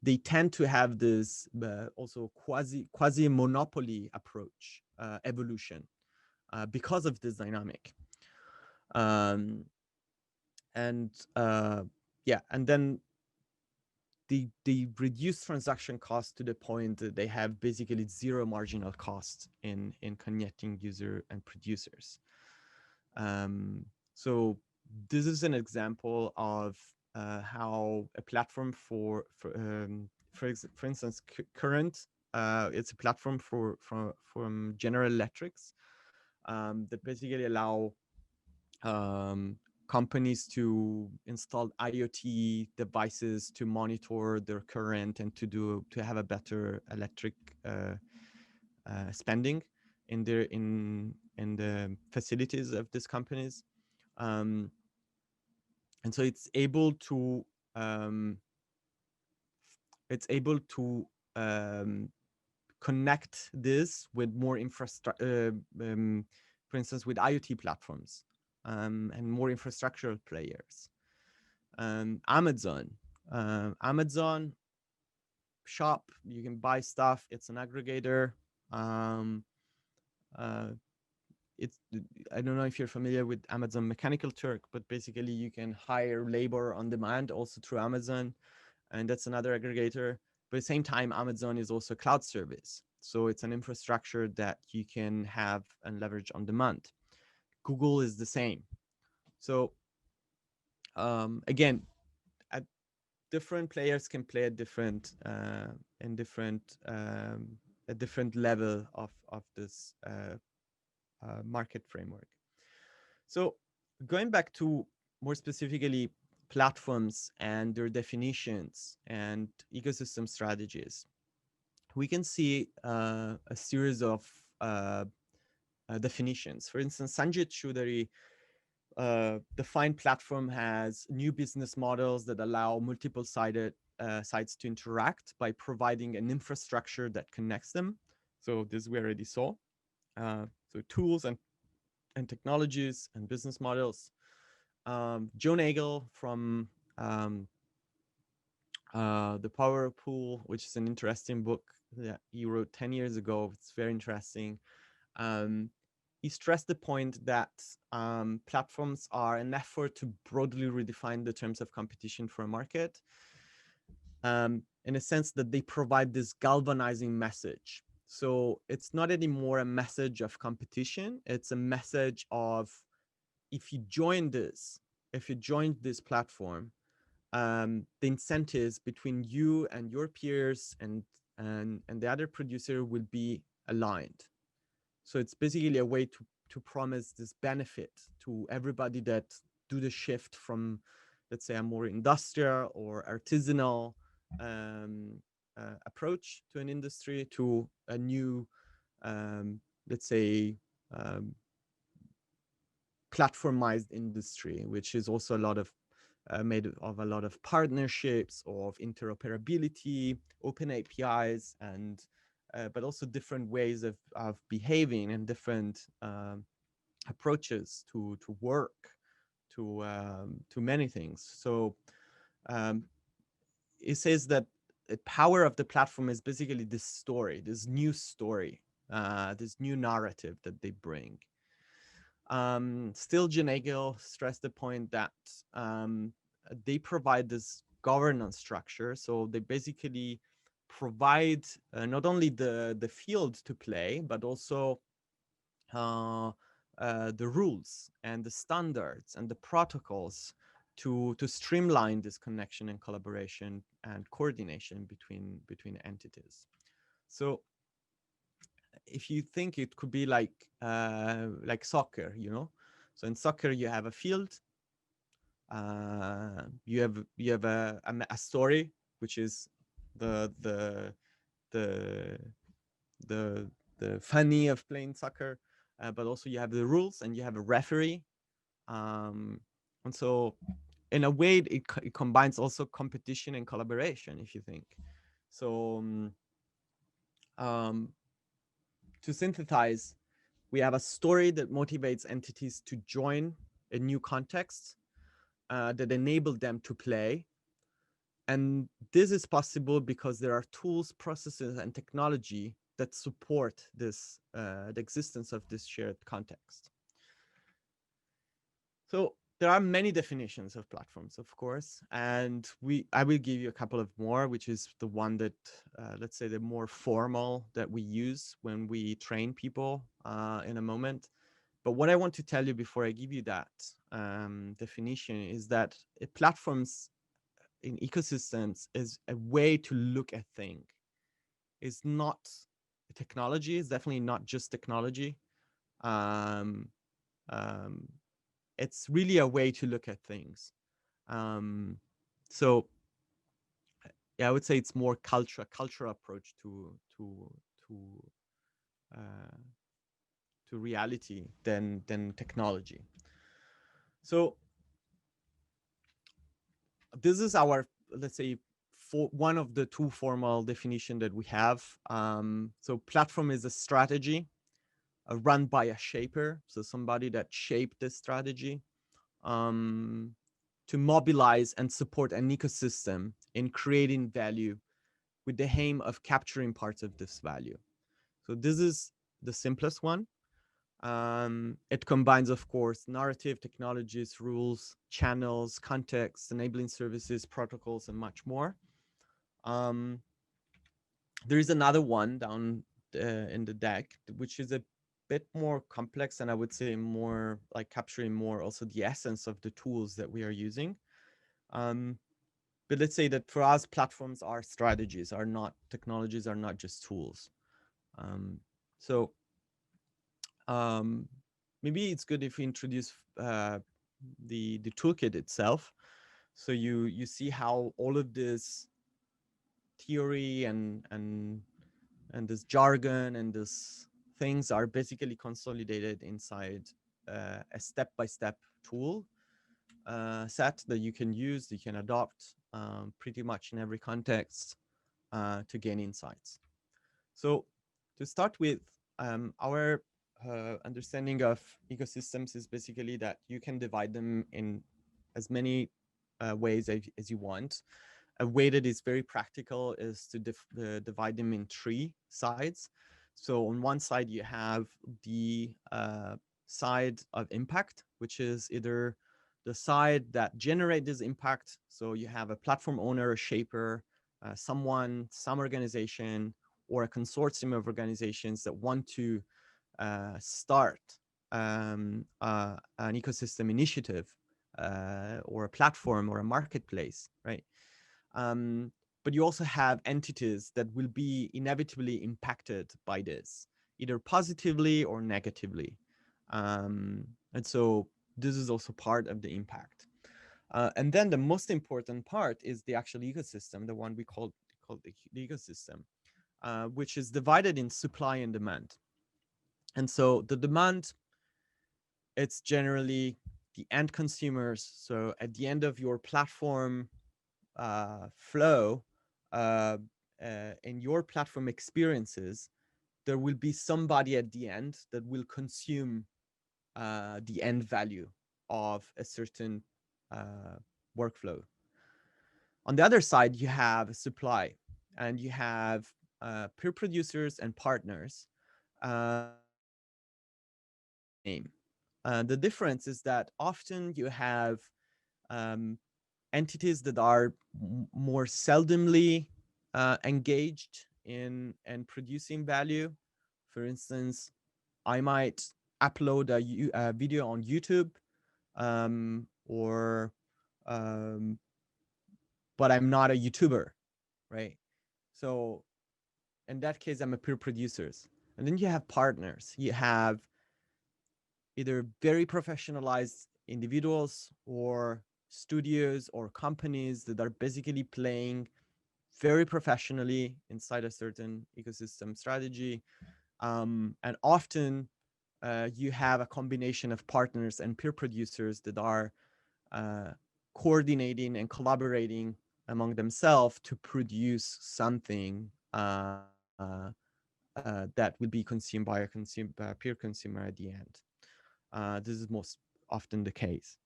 They tend to have this also quasi monopoly approach evolution because of this dynamic. And yeah, and then they reduce transaction costs to the point that they have basically zero marginal cost in connecting user and producers. So this is an example of how a platform for instance, Current, it's a platform from General Electrics that basically allow companies to install IoT devices to monitor their current and to have a better electric spending in the facilities of these companies, and so it's able to connect this with more infrastructure, for instance, with IoT platforms and more infrastructural players. Amazon shop, you can buy stuff. It's an aggregator. It's, I don't know if you're familiar with Amazon Mechanical Turk, but basically you can hire labor on demand also through Amazon, and that's another aggregator. But at the same time, Amazon is also a cloud service. So it's an infrastructure that you can have and leverage on demand. Google is the same. So again, different players can play at different a different level of this market framework. So going back to more specifically platforms and their definitions and ecosystem strategies, we can see a series of definitions. For instance, Sanjit Choudhury defined platform has new business models that allow multiple sites to interact by providing an infrastructure that connects them. So this we already saw. So tools and technologies and business models. Joe Nagel from The Power Pool, which is an interesting book that he wrote 10 years ago. It's very interesting. He stressed the point that platforms are an effort to broadly redefine the terms of competition for a market, in a sense that they provide this galvanizing message. So it's not anymore a message of competition. It's a message of, if you join this platform, the incentives between you and your peers and the other producer will be aligned. So it's basically a way to promise this benefit to everybody that do the shift from, let's say, a more industrial or artisanal approach to an industry to a new, let's say, um, platformized industry, which is also a lot of made of a lot of partnerships, of interoperability, open APIs, and but also different ways of behaving and different approaches to work, to many things. So um, it says that the power of the platform is basically this story, this new narrative that they bring. Still, Janagel stressed the point that they provide this governance structure. So they basically provide not only the field to play, but also the rules and the standards and the protocols to streamline this connection and collaboration and coordination between entities. So if you think, it could be like soccer, you know. So in soccer, you have a field, you have a story, which is the the the the the funny of playing soccer, but also you have the rules and you have a referee, and so in a way it combines also competition and collaboration, if you think. So um, to synthesize, we have a story that motivates entities to join a new context, that enable them to play. And this is possible because there are tools, processes, and technology that support this, the existence of this shared context. So there are many definitions of platforms, of course, and I will give you a couple of more, which is the one that, let's say, the more formal that we use when we train people in a moment. But what I want to tell you before I give you that definition is that platforms in ecosystems is a way to look at things. It's not technology. It's definitely not just technology. Um, um, it's really a way to look at things. Um, so yeah, I would say it's more cultural approach to uh, to reality than technology. So this is our, let's say, for one of the two formal definition that we have. So platform is a strategy run by a shaper, so somebody that shaped this strategy, um, to mobilize and support an ecosystem in creating value with the aim of capturing parts of this value. So this is the simplest one. It combines, of course, narrative, technologies, rules, channels, context, enabling services, protocols, and much more. There is another one down in the deck, which is a bit more complex, and I would say more like capturing more also the essence of the tools that we are using. But let's say that for us, platforms are strategies, are not technologies, are not just tools. So maybe it's good if we introduce the toolkit itself. So you see how all of this theory and this jargon and this things are basically consolidated inside a step-by-step tool set that you can use, you can adopt pretty much in every context to gain insights. So to start with, our understanding of ecosystems is basically that you can divide them in as many ways as you want. a way that is very practical is to divide them in three sides. So on one side, you have the side of impact, which is either the side that generates this impact. So you have a platform owner, a shaper, some organization, or a consortium of organizations that want to start an ecosystem initiative or a platform or a marketplace, right? Um, but you also have entities that will be inevitably impacted by this, either positively or negatively. And so this is also part of the impact. And then the most important part is the actual ecosystem, the one we call the ecosystem, which is divided in supply and demand. And so the demand, it's generally the end consumers. So at the end of your platform flow, in your platform experiences, there will be somebody at the end that will consume the end value of a certain workflow. On the other side, you have supply, and you have peer producers and partners. Name. The difference is that often you have entities that are more seldomly engaged in producing value. For instance, I might upload a video on YouTube, or but I'm not a YouTuber, right? So in that case, I'm a peer producers. And then you have partners. You have either very professionalized individuals or studios or companies that are basically playing very professionally inside a certain ecosystem strategy. And often you have a combination of partners and peer producers that are coordinating and collaborating among themselves to produce something that will be consumed by a peer consumer at the end. This is most often the case.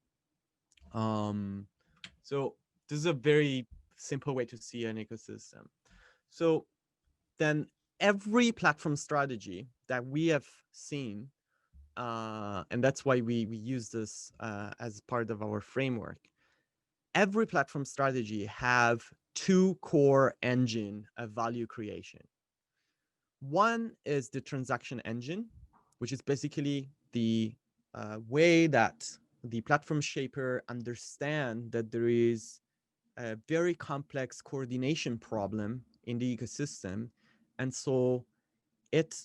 So this is a very simple way to see an ecosystem. So then every platform strategy that we have seen, and that's why we use this as part of our framework, every platform strategy have two core engine of value creation. One is the transaction engine, which is basically the way that the platform shaper understand that there is a very complex coordination problem in the ecosystem. And so it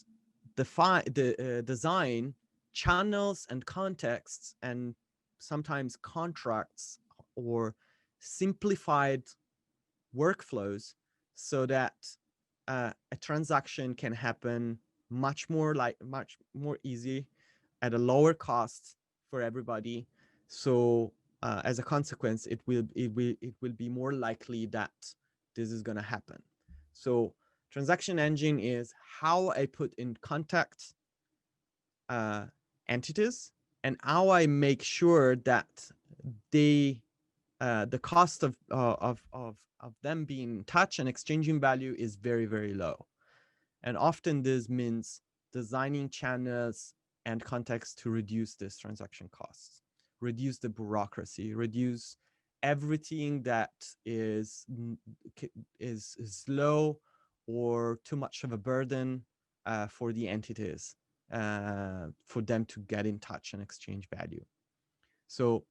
design channels and contexts and sometimes contracts or simplified workflows so that a transaction can happen much more easy at a lower cost for everybody. So as a consequence, it will be more likely that this is going to happen. So transaction engine is how I put in contact entities and how I make sure that they the cost of them being in touch and exchanging value is very, very low. And often this means designing channels and contexts to reduce this transaction costs, reduce the bureaucracy, reduce everything that is slow or too much of a burden for the entities, for them to get in touch and exchange value. So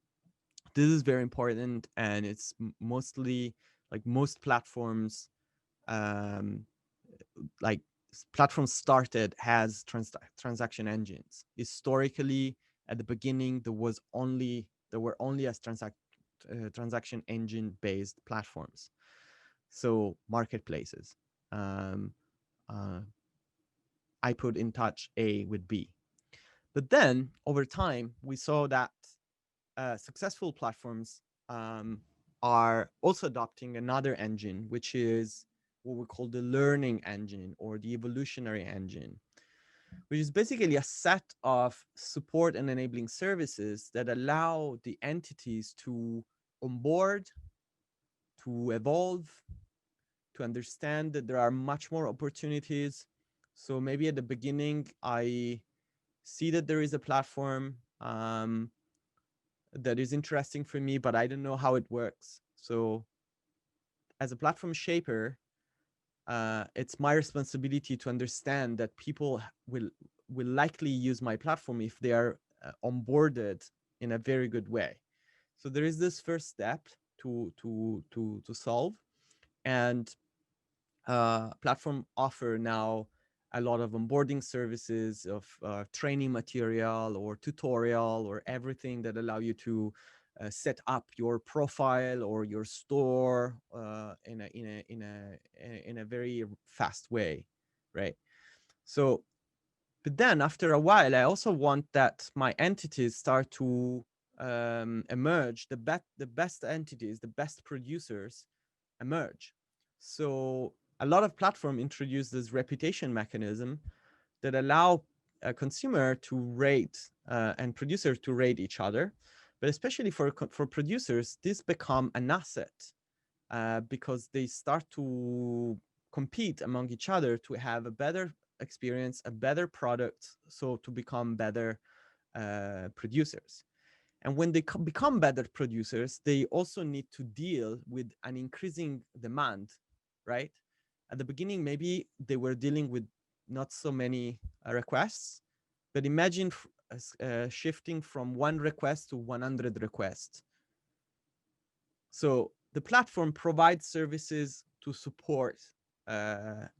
this is very important, and it's mostly like most platforms, like platforms started as transaction engines. Historically, at the beginning, there were only as transaction engine based platforms, so marketplaces. Uh, I put in touch A with B, but then over time we saw that successful platforms are also adopting another engine, which is what we call the learning engine or the evolutionary engine, which is basically a set of support and enabling services that allow the entities to onboard, to evolve, to understand that there are much more opportunities. So maybe at the beginning, I see that there is a platform that is interesting for me, but I don't know how it works. So as a platform shaper, it's my responsibility to understand that people will likely use my platform if they are onboarded in a very good way. So there is this first step to solve, and platform offer now a lot of onboarding services of training material or tutorial or everything that allow you to set up your profile or your store in a very fast way, right? So, but then after a while, I also want that my entities start to emerge. The best entities, the best producers emerge. So a lot of platform introduce this reputation mechanism that allow a consumer to rate and producer to rate each other. But especially for producers, this become an asset because they start to compete among each other to have a better experience, a better product, so to become better producers. And when they become better producers, they also need to deal with an increasing demand, right? At the beginning, maybe they were dealing with not so many requests, but imagine shifting from one request to 100 requests. So the platform provides services to support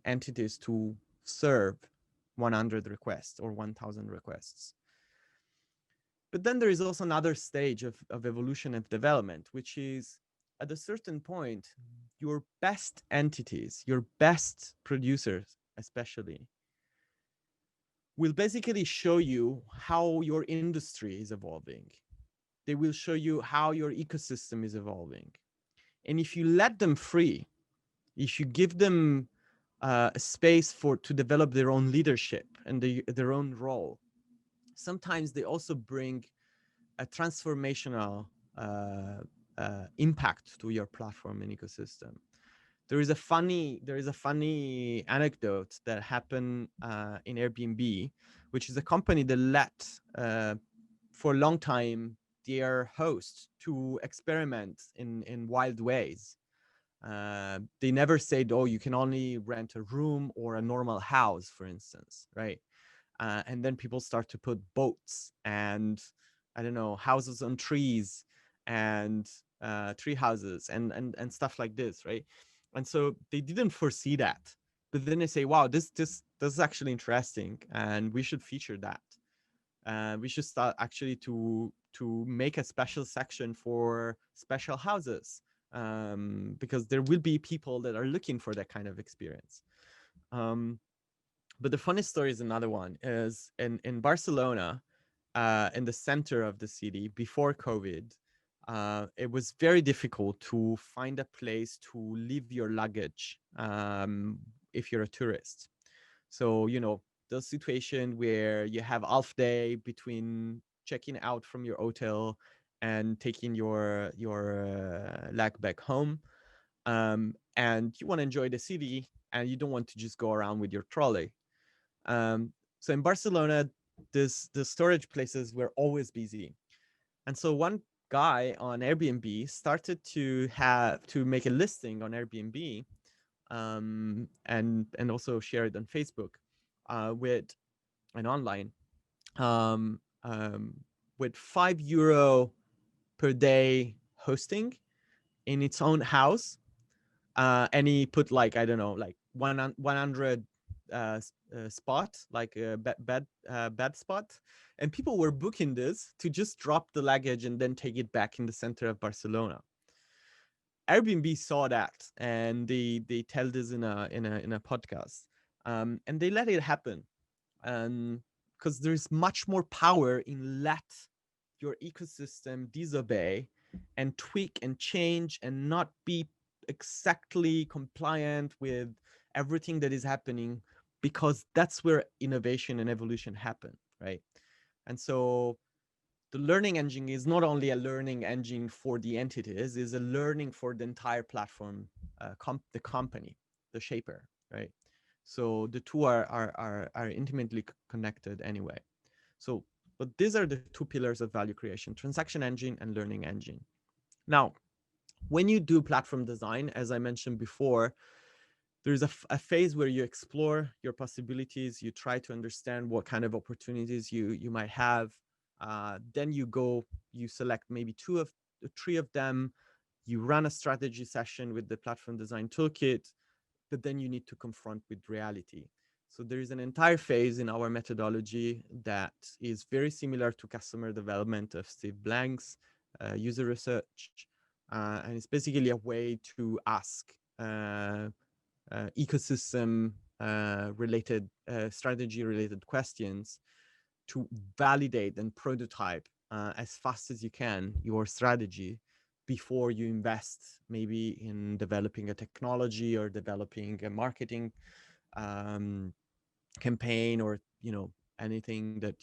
entities to serve 100 requests or 1,000 requests. But then there is also another stage of evolution and development, which is at a certain point, your best entities, your best producers, especially, will basically show you how your industry is evolving. They will show you how your ecosystem is evolving. And if you let them free, if you give them a space to develop their own leadership and their own role, sometimes they also bring a transformational impact to your platform and ecosystem. There is a funny anecdote that happened in Airbnb, which is a company that let for a long time their hosts to experiment in wild ways. They never said, "Oh, you can only rent a room or a normal house," for instance, right? And then people start to put boats and I don't know, houses on trees and tree houses and stuff like this, right? And so they didn't foresee that, but then they say, "Wow, this is actually interesting, and we should feature that. We should start actually to make a special section for special houses, because there will be people that are looking for that kind of experience." But the funny story is another one. Is in Barcelona, in the center of the city before COVID, it was very difficult to find a place to leave your luggage if you're a tourist. So, the situation where you have half day between checking out from your hotel and taking your leg back home, and you want to enjoy the city and you don't want to just go around with your trolley. So in Barcelona, the storage places were always busy. And so one guy on Airbnb started to make a listing on Airbnb, and also share it on Facebook, with an online, um, um, with €5 per day hosting in its own house. And he put like, I don't know, like 100 spot, like a bed spot, and people were booking this to just drop the luggage and then take it back in the center of Barcelona. Airbnb saw that, and they tell this in a podcast, and they let it happen, because there's much more power in let your ecosystem disobey and tweak and change and not be exactly compliant with everything that is happening, because that's where innovation and evolution happen, right? And so the learning engine is not only a learning engine for the entities, is a learning for the entire platform, the company, the shaper, right? So the two are intimately connected anyway. So, but these are the two pillars of value creation: transaction engine and learning engine. Now, when you do platform design, as I mentioned before, there's a phase where you explore your possibilities, you try to understand what kind of opportunities you might have. Then you select maybe three of them, you run a strategy session with the Platform Design Toolkit, but then you need to confront with reality. So there is an entire phase in our methodology that is very similar to customer development of Steve Blank's user research. And it's basically a way to ask ecosystem related, strategy related questions to validate and prototype as fast as you can your strategy before you invest maybe in developing a technology or developing a marketing campaign, or anything that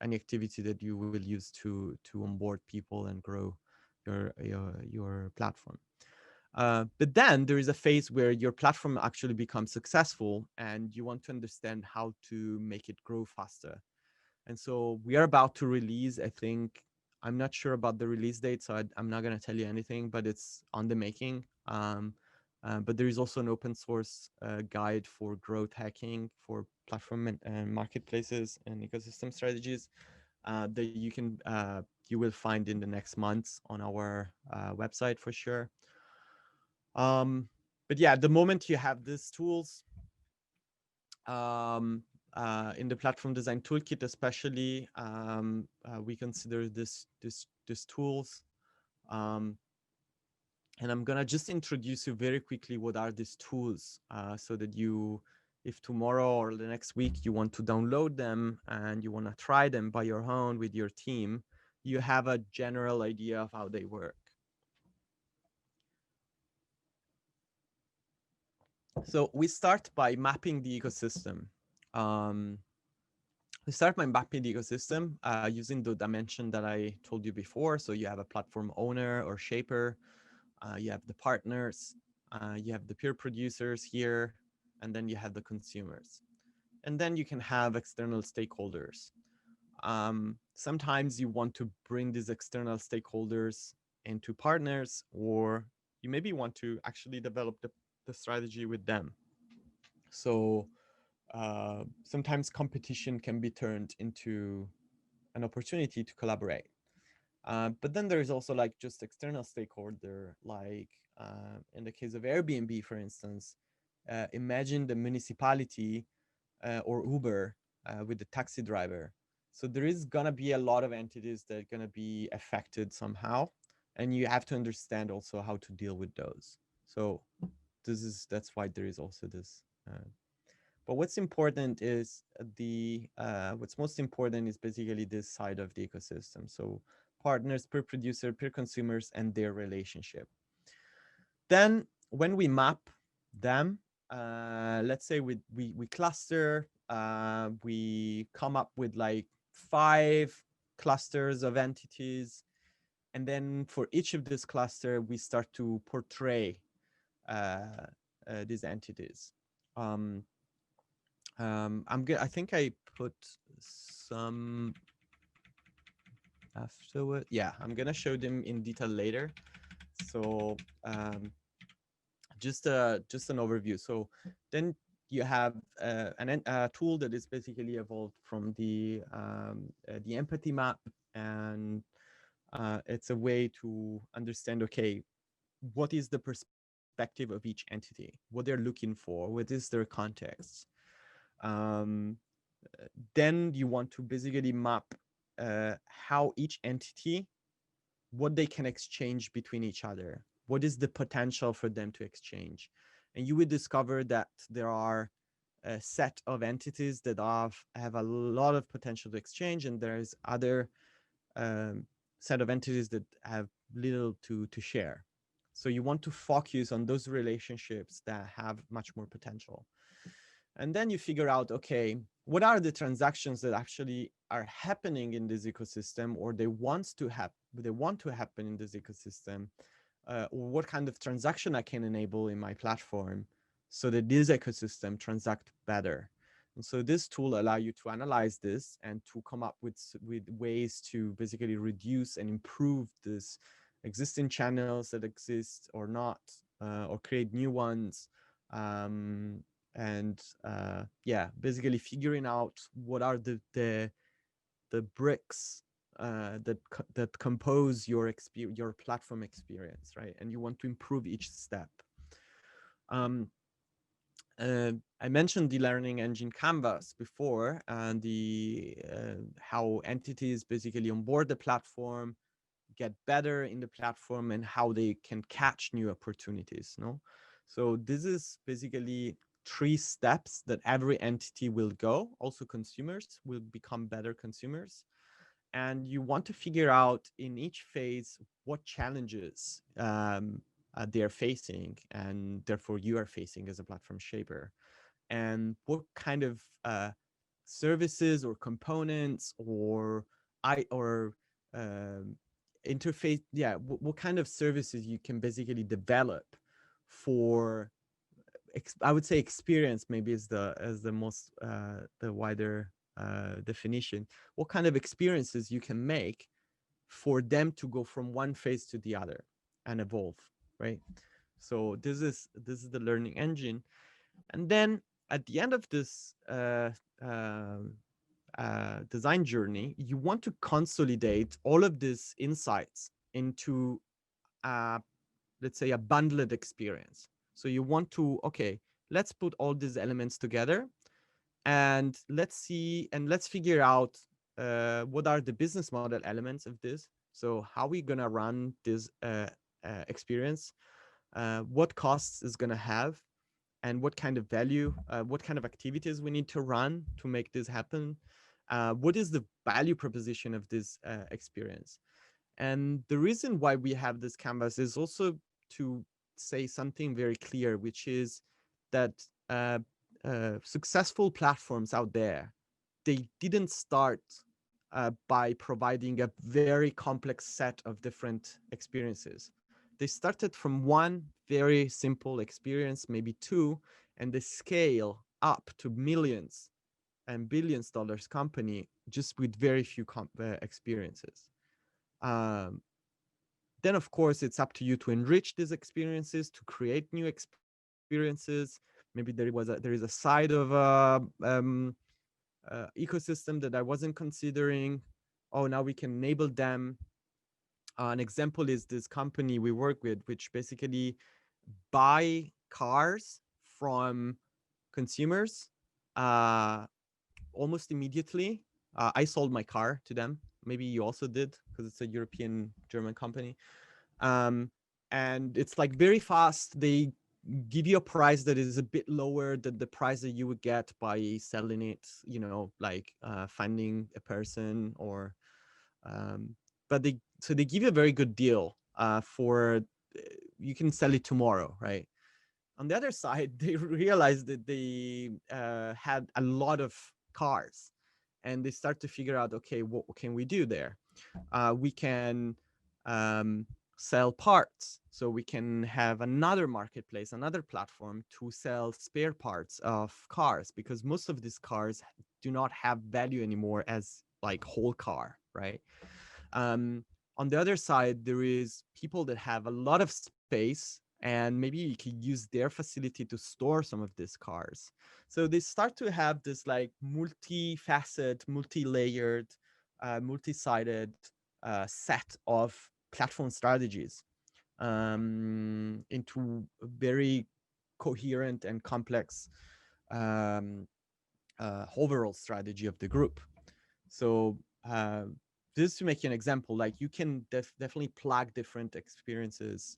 any activity that you will use to onboard people and grow your platform. But then there is a phase where your platform actually becomes successful and you want to understand how to make it grow faster. And so we are about to release, I think, I'm not sure about the release date, so I'm not going to tell you anything, but it's on the making. But there is also an open source guide for growth hacking for platform and marketplaces and ecosystem strategies that you will find in the next months on our website for sure. But yeah, the moment you have these tools, in the Platform Design Toolkit especially, we consider this tools. And I'm gonna just introduce you very quickly what are these tools, so that if tomorrow or the next week you want to download them and you want to try them by your own with your team, you have a general idea of how they work. So we start by mapping the ecosystem. We start by mapping the ecosystem using the dimension that I told you before. So you have a platform owner or shaper, you have the partners, you have the peer producers here, and then you have the consumers. And then you can have external stakeholders. Sometimes you want to bring these external stakeholders into partners, or you maybe want to actually develop the strategy with them. So sometimes competition can be turned into an opportunity to collaborate. But then there is also like just external stakeholder, like in the case of Airbnb, for instance, imagine the municipality or Uber with the taxi driver. So there is gonna be a lot of entities that are gonna be affected somehow, and you have to understand also how to deal with those. So that's why there is also this. But what's important is what's most important is basically this side of the ecosystem. So partners, peer producer, peer consumers, and their relationship. Then when we map them, let's say we cluster, we come up with like 5 clusters of entities. And then for each of this cluster, we start to portray these entities. I think I put some afterward. Yeah, I'm gonna show them in detail later. So just an overview. So then you have a tool that is basically evolved from the empathy map, and it's a way to understand, okay, what is the perspective of each entity, what they're looking for, what is their context. Um, then you want to basically map how each entity, what they can exchange between each other, what is the potential for them to exchange. And you will discover that there are a set of entities that have a lot of potential to exchange, and there's other set of entities that have little to share. So you want to focus on those relationships that have much more potential. And then you figure out, okay, what are the transactions that actually are happening in this ecosystem, or they want to happen in this ecosystem, or what kind of transaction I can enable in my platform so that this ecosystem transact better. And so this tool allows you to analyze this and to come up with ways to basically reduce and improve this existing channels that exist or not, or create new ones. And yeah, basically figuring out what are the bricks that compose your platform experience, right? And you want to improve each step. Um, I mentioned the learning engine canvas before, and the how entities basically onboard the platform, get better in the platform, and how they can catch new opportunities. No, so this is basically 3 steps that every entity will go. Also, consumers will become better consumers, and you want to figure out in each phase what challenges they're facing, and therefore you are facing as a platform shaper, and what kind of services or components or um, interface, yeah, what kind of services you can basically develop for I would say experience maybe is the most the wider definition. What kind of experiences you can make for them to go from one phase to the other and evolve, right? So this is the learning engine, and then at the end of this design journey, you want to consolidate all of these insights into let's say a bundled experience. So you want to, okay, let's put all these elements together, and let's figure out what are the business model elements of this. So how are we gonna run this experience? What costs is gonna have, and what kind of value, what kind of activities we need to run to make this happen? What is the value proposition of this experience? And the reason why we have this canvas is also to say something very clear, which is that successful platforms out there, they didn't start by providing a very complex set of different experiences. They started from one very simple experience, maybe 2, and they scale up to millions and billions dollars company just with very few experiences. Um, then, of course, it's up to you to enrich these experiences, to create new experiences. Maybe there is a side of ecosystem that I wasn't considering. Oh, now we can enable them. An example is this company we work with, which basically buy cars from consumers almost immediately. I sold my car to them. Maybe you also did, because it's a European German company. And it's like very fast. They give you a price that is a bit lower than the price that you would get by selling it, like finding a person, or but they give you a very good deal for you can sell it tomorrow, right? On the other side, they realized that they had a lot of cars, and they start to figure out, okay, what can we do there? We can sell parts. So we can have another marketplace, another platform to sell spare parts of cars, because most of these cars do not have value anymore as like whole car, right? On the other side, there is people that have a lot of space, and maybe you can use their facility to store some of these cars. So they start to have this like multi-facet, multi-layered, multi-sided set of platform strategies into a very coherent and complex overall strategy of the group. So this to make an example, like you can definitely plug different experiences,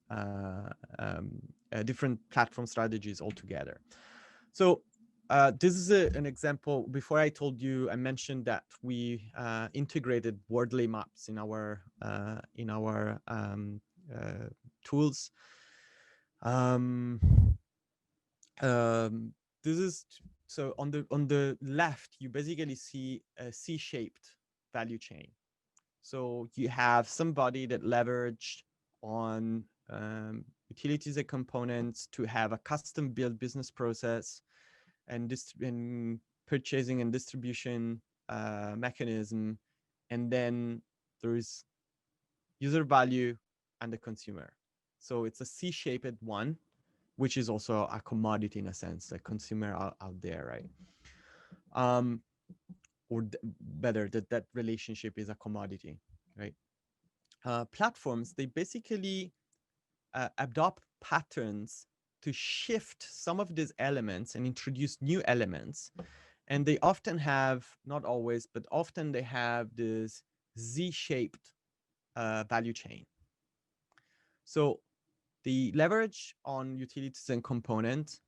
different platform strategies all together. So this is an example. Before I mentioned that we integrated Wordley maps in our tools. This is so on the left, you basically see a C-shaped value chain. So you have somebody that leveraged on utilities and components to have a custom built business process and purchasing and distribution mechanism. And then there is user value and the consumer. So it's a C-shaped one, which is also a commodity in a sense, a consumer out there, right? Or better, that relationship is a commodity, right? Platforms, they basically adopt patterns to shift some of these elements and introduce new elements. And they often have, not always, but often they have this Z-shaped value chain. So the leverage on utilities and components,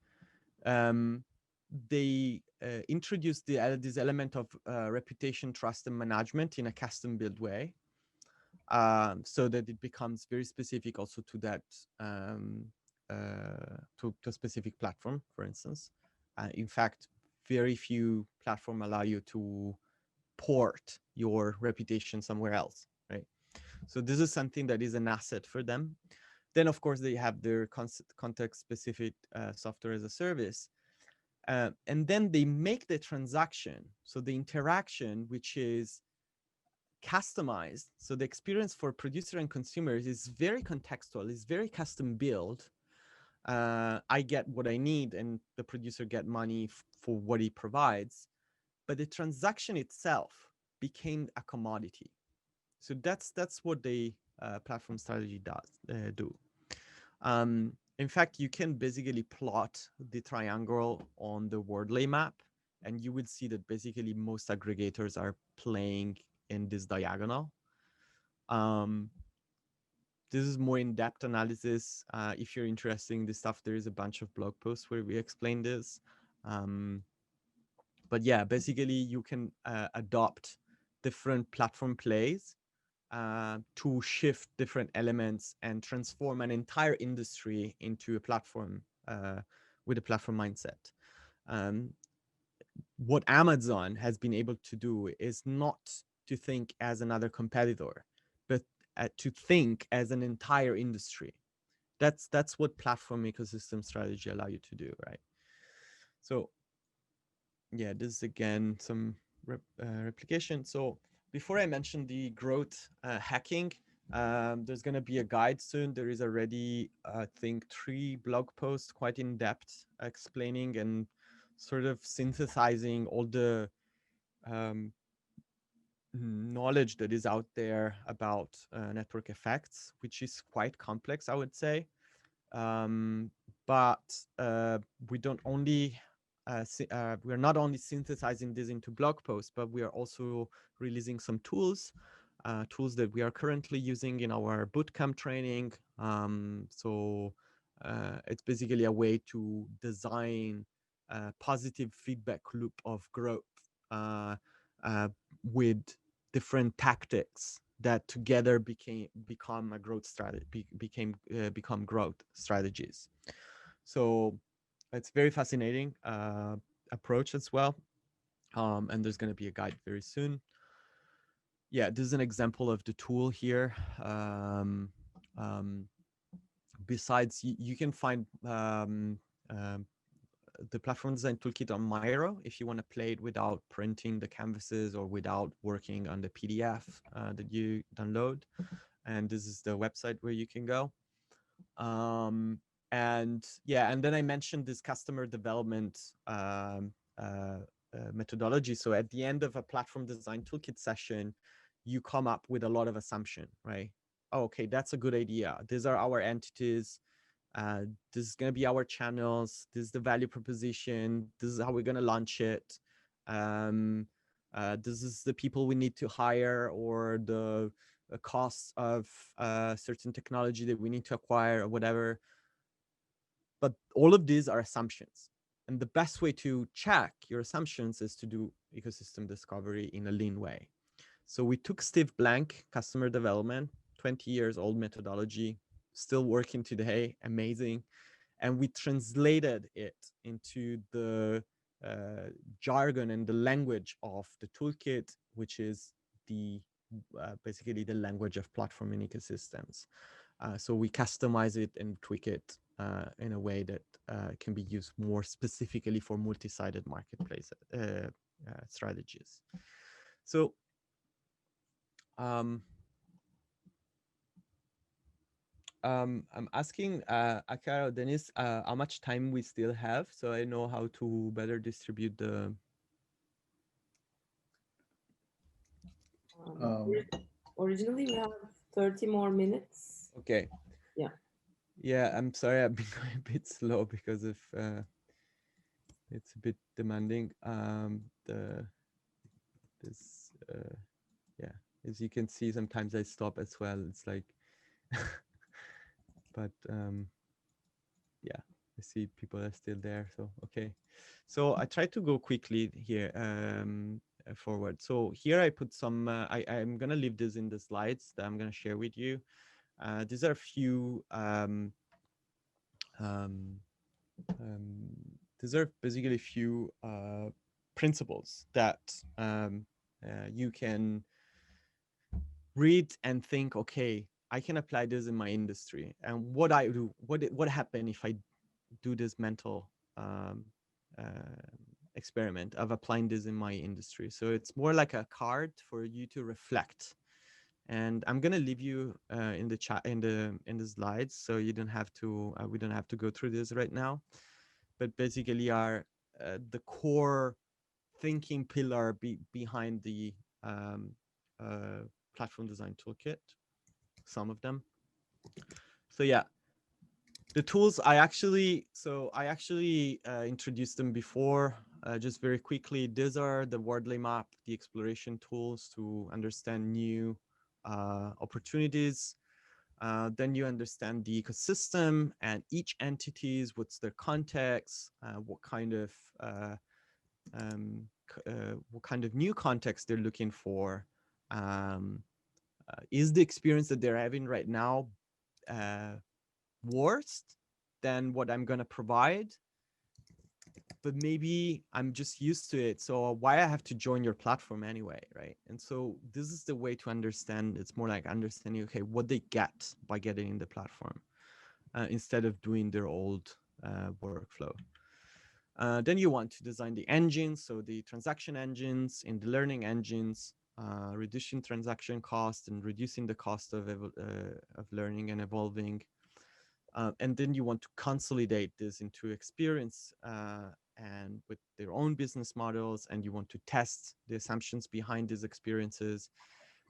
they introduce this element of reputation, trust, and management in a custom built way, so that it becomes very specific also to that, to a specific platform, for instance. In fact, very few platforms allow you to port your reputation somewhere else, right? So this is something that is an asset for them. Then, of course, they have their context-specific software as a service. And then they make the transaction, so the interaction, which is customized. So the experience for producer and consumers is very contextual, is very custom built. I get what I need and the producer get money for what he provides. But the transaction itself became a commodity. So that's what the platform strategy does do. In fact, you can basically plot the triangle on the Wordlay map, and you will see that basically most aggregators are playing in this diagonal. This is more in-depth analysis. If you're interested in this stuff, there is a bunch of blog posts where we explain this. But yeah, basically you can adopt different platform plays to shift different elements and transform an entire industry into a platform with a platform mindset. What Amazon has been able to do is not to think as another competitor, but to think as an entire industry. That's what platform ecosystem strategy allow you to do, right? So yeah, this is again some replication. So before I mention the growth hacking, there's going to be a guide soon. There is already, I think, 3 blog posts quite in depth explaining and sort of synthesizing all the knowledge that is out there about network effects, which is quite complex, I would say. But we don't only we're not only synthesizing this into blog posts, but we are also releasing some tools, tools that we are currently using in our bootcamp training. So it's basically a way to design a positive feedback loop of growth with different tactics that together become a growth strategy, become growth strategies. So it's very fascinating approach as well. And there's going to be a guide very soon. Yeah, this is an example of the tool here. Besides, you can find the Platform Design Toolkit on Miro if you want to play it without printing the canvases or without working on the PDF that you download. And this is the website where you can go. And yeah, and then I mentioned this customer development methodology. So at the end of a Platform Design Toolkit session, you come up with a lot of assumption, right? Oh, okay, that's a good idea. These are our entities. This is going to be our channels. This is the value proposition. This is how we're going to launch it. This is the people we need to hire, or the costs of certain technology that we need to acquire, or whatever. But all of these are assumptions. And the best way to check your assumptions is to do ecosystem discovery in a lean way. So we took Steve Blank, customer development, 20 years old methodology, still working today, amazing. And we translated it into the jargon and the language of the toolkit, which is the basically the language of platform and ecosystems. So we customize it and tweak it in a way that can be used more specifically for multi-sided marketplace strategies. So I'm asking Akara, Dennis, how much time we still have, so I know how to better distribute the. Originally, we have 30 more minutes. Okay. Yeah. Yeah, I'm sorry, I've been going a bit slow because of it's a bit demanding. This yeah, as you can see, sometimes I stop as well. It's like, but yeah, I see people are still there. So okay, so I try to go quickly here forward. So here I put some. I'm gonna leave this in the slides that I'm gonna share with you. These are a few. These are basically a few principles that you can read and think, okay, I can apply this in my industry. And what I do, what happen if I do this mental experiment of applying this in my industry? So it's more like a card for you to reflect. And I'm gonna leave you in the chat in the slides, so you don't have to we don't have to go through this right now. But basically, are the core thinking pillar behind the platform design toolkit. Some of them. So yeah, the tools I actually introduced them before. Just very quickly, these are the wordly map, the exploration tools to understand new opportunities. Then you understand the ecosystem and each entities, what's their context, what kind of new context they're looking for. Is the experience that they're having right now worse than what I'm going to provide? But maybe I'm just used to it. So why I have to join your platform anyway, right? And so this is the way to understand. It's more like understanding, okay, what they get by getting in the platform instead of doing their old workflow. Then you want to design the engines, so the transaction engines and the learning engines, reducing transaction cost and reducing the cost of learning and evolving. And then you want to consolidate this into experience and with their own business models, and you want to test the assumptions behind these experiences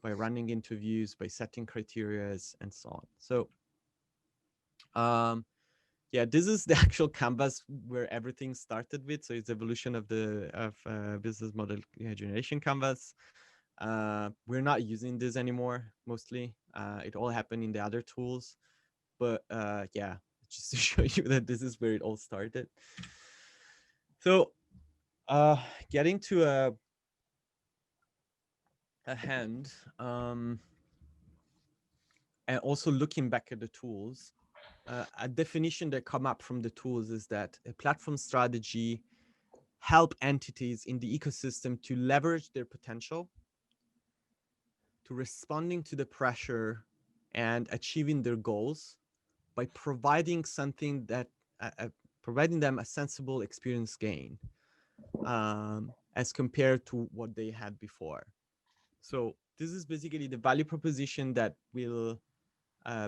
by running interviews, by setting criterias, and so on. So yeah, this is the actual canvas where everything started with. So it's evolution of the business model generation canvas. We're not using this anymore, mostly. It all happened in the other tools. But yeah, just to show you that this is where it all started. So getting to a hand, and also looking back at the tools, a definition that come up from the tools is that a platform strategy help entities in the ecosystem to leverage their potential, to responding to the pressure and achieving their goals by providing something that providing them a sensible experience gain as compared to what they had before. So this is basically the value proposition that will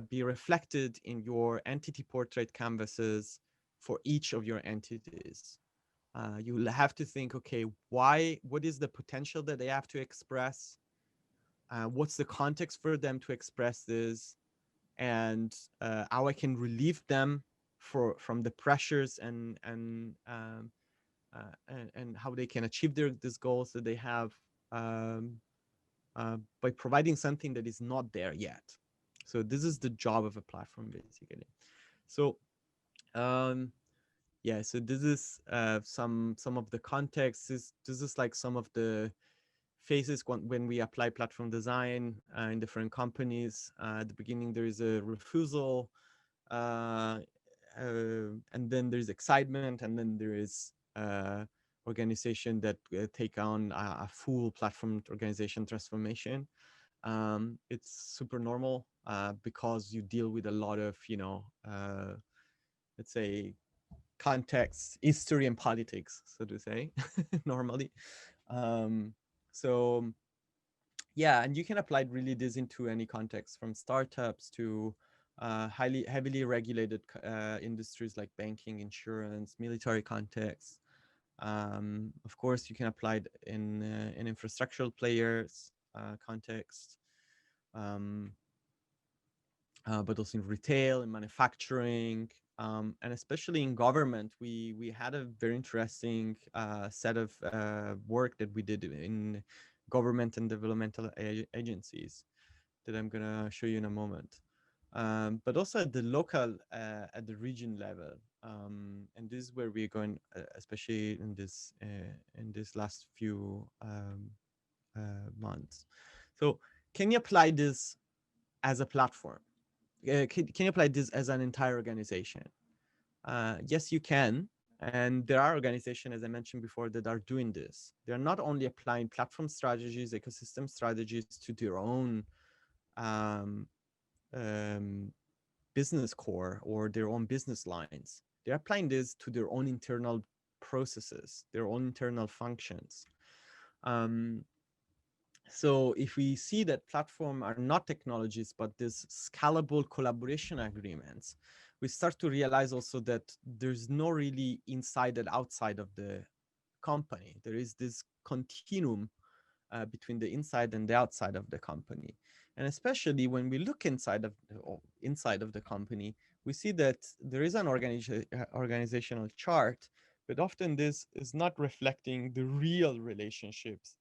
be reflected in your entity portrait canvases for each of your entities. You will have to think, okay, what is the potential that they have to express? What's the context for them to express this? And how I can relieve them from the pressures and how they can achieve these goals that they have by providing something that is not there yet. So this is the job of a platform, basically. So yeah, so this is some of the context. This is like some of the phases when we apply platform design in different companies. At the beginning, there is a refusal, and then there's excitement, and then there is organization that take on a full platform organization transformation. It's super normal because you deal with a lot of, let's say, context, history, and politics, so to say, normally. So yeah, and you can apply really this into any context, from startups to heavily regulated industries like banking, insurance, military context. Of course, you can apply it in infrastructural players context, but also in retail and manufacturing, and especially in government. We had a very interesting set of work that we did in government and developmental agencies that I'm gonna show you in a moment. But also at the local, at the region level, and this is where we're going, especially in this last few months. So, can you apply this as a platform? Can you apply this as an entire organization? Yes, you can. And there are organizations, as I mentioned before, that are doing this. They're not only applying platform strategies, ecosystem strategies to their own business core or their own business lines. They're applying this to their own internal processes, their own internal functions. So if we see that platform are not technologies, but these scalable collaboration agreements, we start to realize also that there's no really inside and outside of the company. There is this continuum between the inside and the outside of the company. And especially when we look inside of the company, we see that there is an organizational chart, but often this is not reflecting the real relationships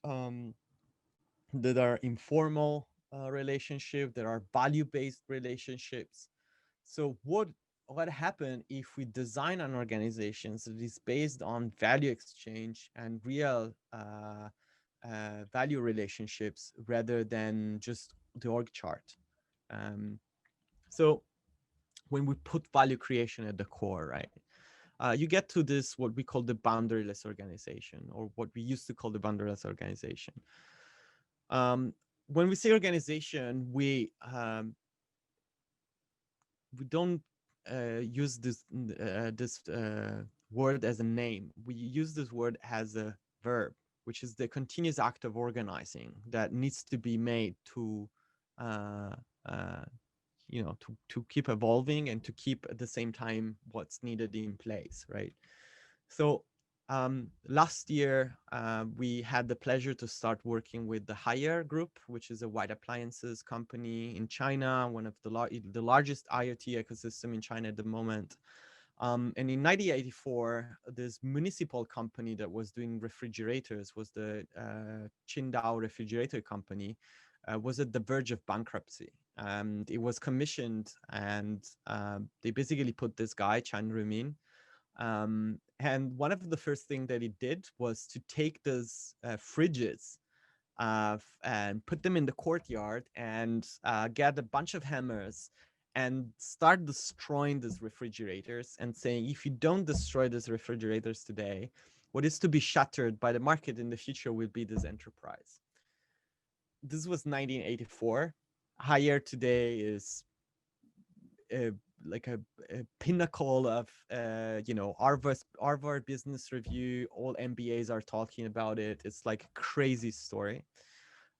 that are informal relationships, that are value-based relationships. So what happens if we design an organization that is based on value exchange and real value relationships rather than just the org chart? So when we put value creation at the core, right? You get to this, what we call the boundaryless organization, or what we used to call the boundaryless organization. When we say organization, we don't use this word as a name. We use this word as a verb, which is the continuous act of organizing that needs to be made to to keep evolving and to keep at the same time what's needed in place, right? So last year, we had the pleasure to start working with the Haier Group, which is a white appliances company in China, one of the largest IoT ecosystem in China at the moment. And in 1984, this municipal company that was doing refrigerators was the Qingdao Refrigerator Company, was at the verge of bankruptcy. It was commissioned, and they basically put this guy, Chan Rumin, and one of the first things that he did was to take those fridges and put them in the courtyard and get a bunch of hammers and start destroying these refrigerators and saying, if you don't destroy these refrigerators today, what is to be shattered by the market in the future will be this enterprise. This was 1984. Haier today is like a pinnacle of Harvard Business Review. All MBAs are talking about it. It's like a crazy story,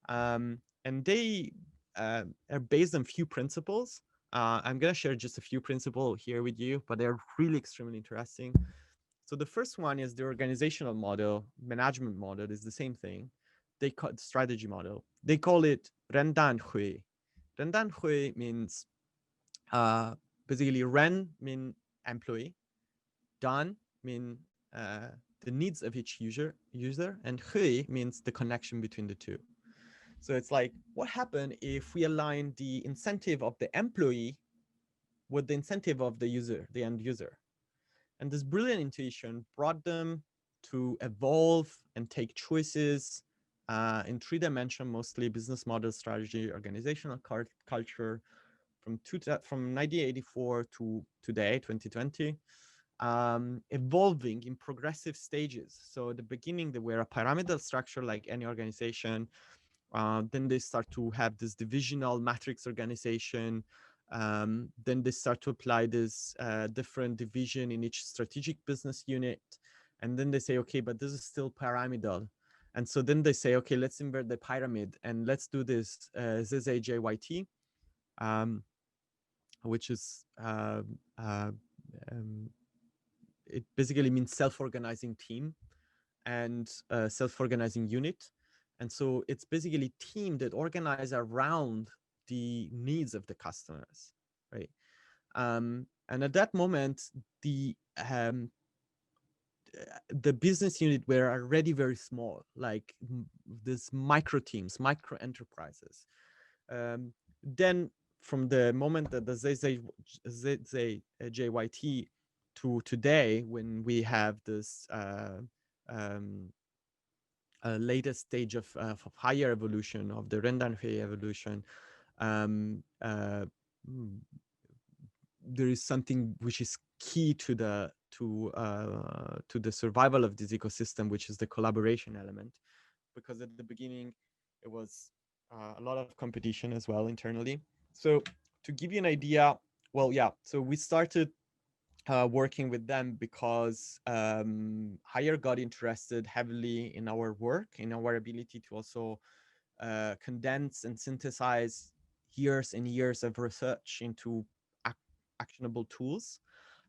and they are based on few principles. I'm gonna share just a few principles here with you, but they're really extremely interesting. So the first one is the organizational model, management model is the same thing. They call it strategy model. They call it Rendan Hui. Rendan Hui means basically Ren mean employee, Dan mean the needs of each user, and Hui means the connection between the two. So it's like, what happened if we align the incentive of the employee with the incentive of the user, the end user? And this brilliant intuition brought them to evolve and take choices in 3-dimension, mostly business model, strategy, organizational culture, from 1984 to today, 2020. evolving in progressive stages. So at the beginning, they were a pyramidal structure like any organization. Then they start to have this divisional matrix organization. Then they start to apply this different division in each strategic business unit. And then they say, okay, but this is still pyramidal. And so then they say, okay, let's invert the pyramid and let's do this ZZJYT, which is it basically means self-organizing team and self-organizing unit. And so it's basically team that organize around the needs of the customers, right? And at that moment, the business unit were already very small, like this micro teams, micro enterprises. Then from the moment that the ZZJYT to today, when we have this latest stage of higher evolution, of the Rendanhui evolution, there is something which is key to the survival of this ecosystem, which is the collaboration element. Because at the beginning, it was a lot of competition as well internally. So to give you an idea, well, yeah, so we started working with them because Hire got interested heavily in our work, in our ability to also condense and synthesize years and years of research into actionable tools.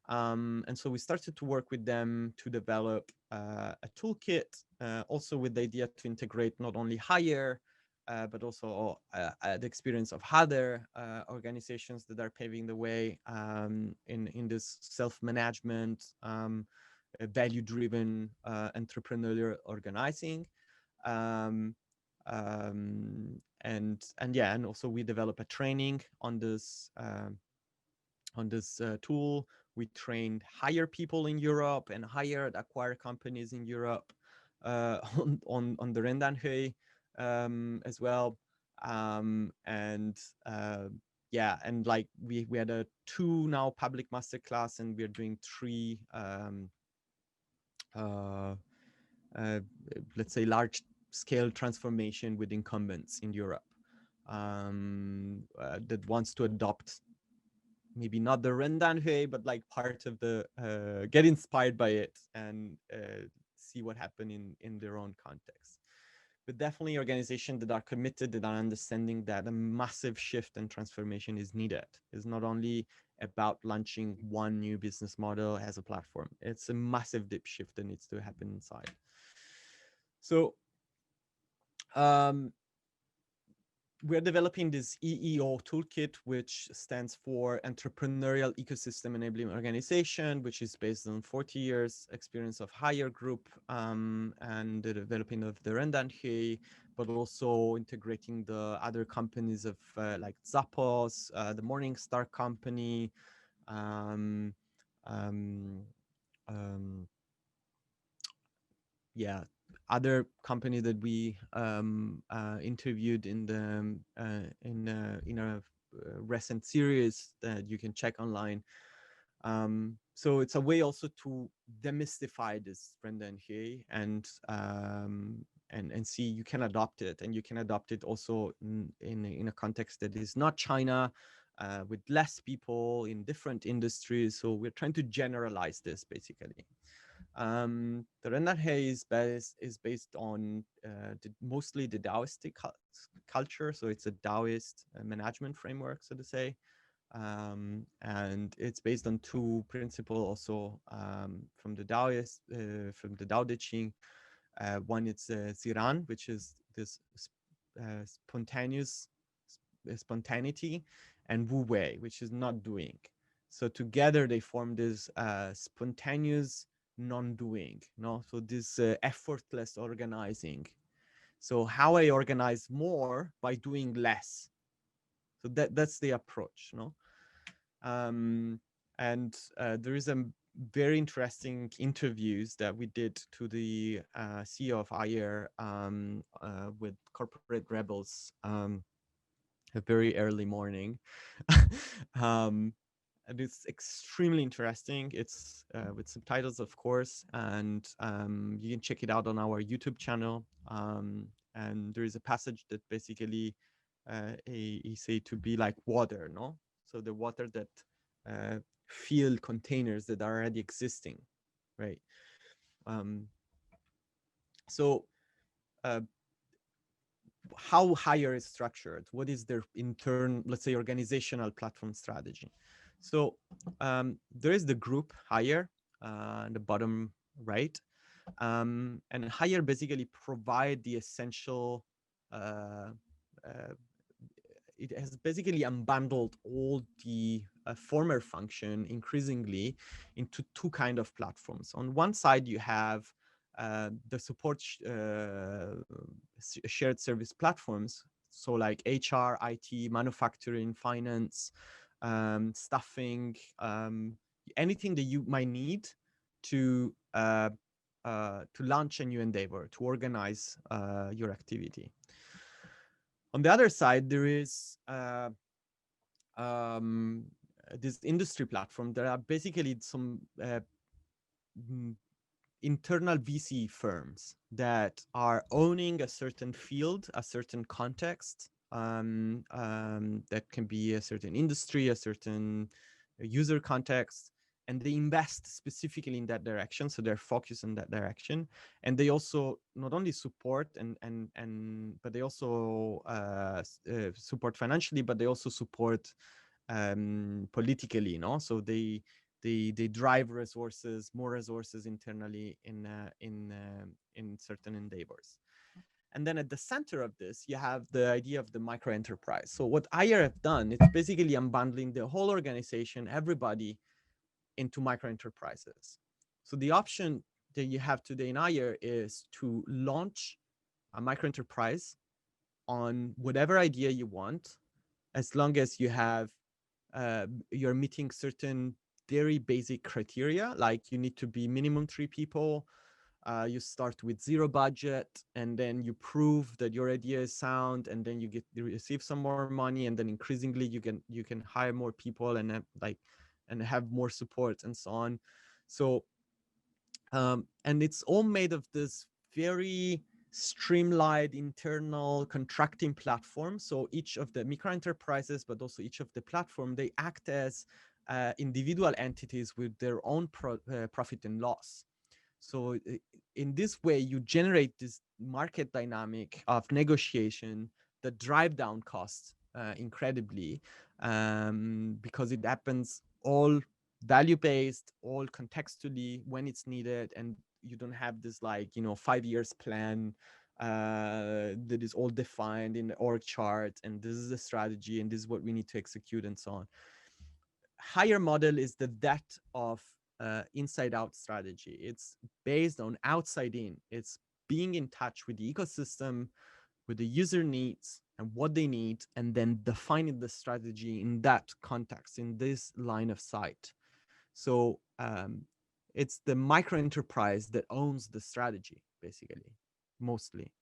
And so we started to work with them to develop a toolkit, also with the idea to integrate not only Hire, but also the experience of other organizations that are paving the way in this self-management, value-driven entrepreneurial organizing. And yeah, and also we develop a training on this tool. We trained Hire people in Europe and hired acquire companies in Europe on the Rendanhui as well. Yeah, and like we had a 2 now public masterclass, and we're doing 3 let's say large scale transformation with incumbents in Europe that wants to adopt maybe not the Rendanhui, but like part of the get inspired by it and see what happened in their own context. But definitely organizations that are committed, that are understanding that a massive shift and transformation is needed. It's not only about launching one new business model as a platform. It's a massive deep shift that needs to happen inside. So we're developing this EEO toolkit, which stands for Entrepreneurial Ecosystem Enabling Organization, which is based on 40 years experience of Hire Group and the developing of the Rendanhui, but also integrating the other companies of like Zappos, the Morningstar company, yeah, other company that we interviewed in the in a recent series that you can check online. So it's a way also to demystify this Rendanhui and see you can adopt it, and you can adopt it also in a context that is not China, with less people in different industries. So we're trying to generalize this basically. The Rendanhui is based on mostly the Taoistic culture. So it's a Taoist management framework, so to say. And it's based on 2 principles also from the Taoist, from the Tao Te Ching. One is Ziran, which is this spontaneity, and Wu Wei, which is not doing. So together they form this spontaneous non-doing, no? So this effortless organizing. So how I organize more by doing less. So that's the approach, no? And there is a very interesting interviews that we did to the CEO of Hire with corporate rebels a very early morning. And it's extremely interesting. It's with subtitles, of course, and you can check it out on our YouTube channel. And there is a passage that basically he say to be like water, no? So the water that fill containers that are already existing, right? So how Hire is structured? What is their let's say, organizational platform strategy? So there is the group Hire, the bottom right, and Hire basically provide the essential. It has basically unbundled all the former function increasingly into two kind of platforms. On one side, you have the support shared service platforms, so like HR, IT, manufacturing, finance, staffing, anything that you might need to launch a new endeavor, to organize your activity. On the other side, there is this industry platform. There are basically some internal VC firms that are owning a certain field, a certain context, that can be a certain industry, a certain user context, and they invest specifically in that direction. So they're focused in that direction, and they also not only support but they also support financially, but they also support politically, so they drive resources, more resources internally in certain endeavors. And then at the center of this, you have the idea of the micro enterprise. So what Hire have done, it's basically unbundling the whole organization, everybody, into micro enterprises. So the option that you have today in Hire is to launch a micro enterprise on whatever idea you want, as long as you have you're meeting certain very basic criteria, like you need to be minimum 3 people. You start with 0 budget, and then you prove that your idea is sound, and then you receive some more money, and then increasingly you can hire more people and have more support and so on. So and it's all made of this very streamlined internal contracting platform. So each of the micro enterprises, but also each of the platform, they act as individual entities with their own profit and loss. So in this way, you generate this market dynamic of negotiation that drive down costs incredibly, because it happens all value-based, all contextually when it's needed, and you don't have this 5 years plan that is all defined in the org chart, and this is the strategy, and this is what we need to execute, and so on. Hire model is the that of inside out strategy. It's based on outside in. It's being in touch with the ecosystem, with the user needs and what they need, and then defining the strategy in that context, in this line of sight. So it's the micro enterprise that owns the strategy, basically, mostly.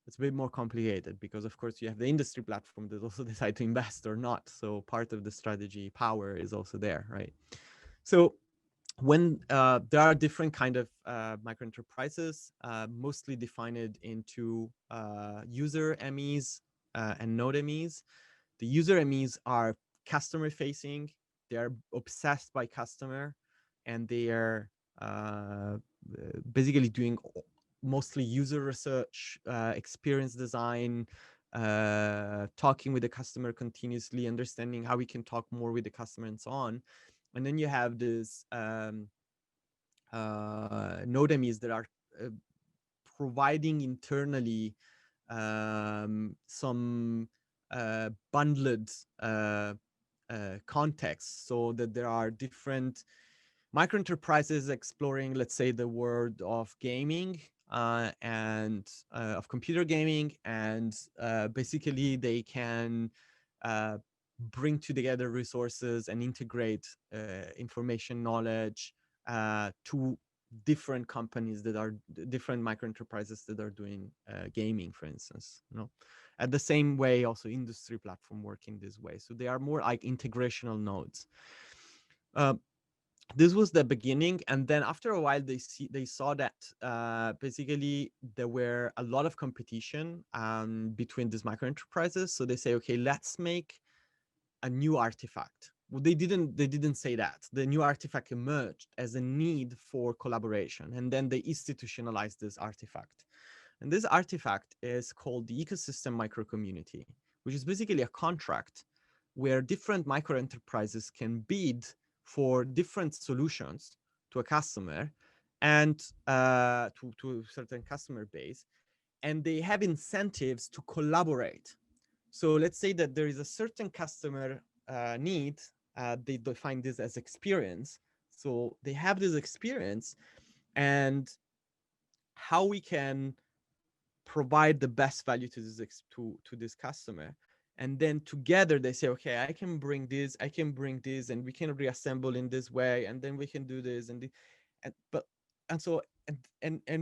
It's a bit more complicated because, of course, you have the industry platform that also decide to invest or not. So part of the strategy power is also there, right? So when there are different kind of micro enterprises, mostly defined into user MEs and node MEs. The user MEs are customer facing. They are obsessed by customer, and they are basically doing mostly user research, experience design, talking with the customer continuously, understanding how we can talk more with the customer and so on. And then you have this node MEs that are providing internally some bundled context, so that there are different micro enterprises exploring, let's say, the world of gaming and of computer gaming, and basically they can bring together resources and integrate information knowledge to different companies that are different micro enterprises that are doing gaming, for instance, At the same way, also industry platform work in this way. So they are more like integrational nodes. This was the beginning, and then after a while they saw that basically there were a lot of competition between these micro enterprises. So they say, okay, let's make a new artifact. Well, they didn't say that. The new artifact emerged as a need for collaboration, and then they institutionalized this artifact. And this artifact is called the ecosystem micro community, which is basically a contract where different micro enterprises can bid for different solutions to a customer and to a certain customer base, and they have incentives to collaborate. So let's say that there is a certain customer need. They define this as experience. So they have this experience, and how we can provide the best value to this customer. And then together they say, okay, I can bring this, and we can reassemble in this way, and then we can do this and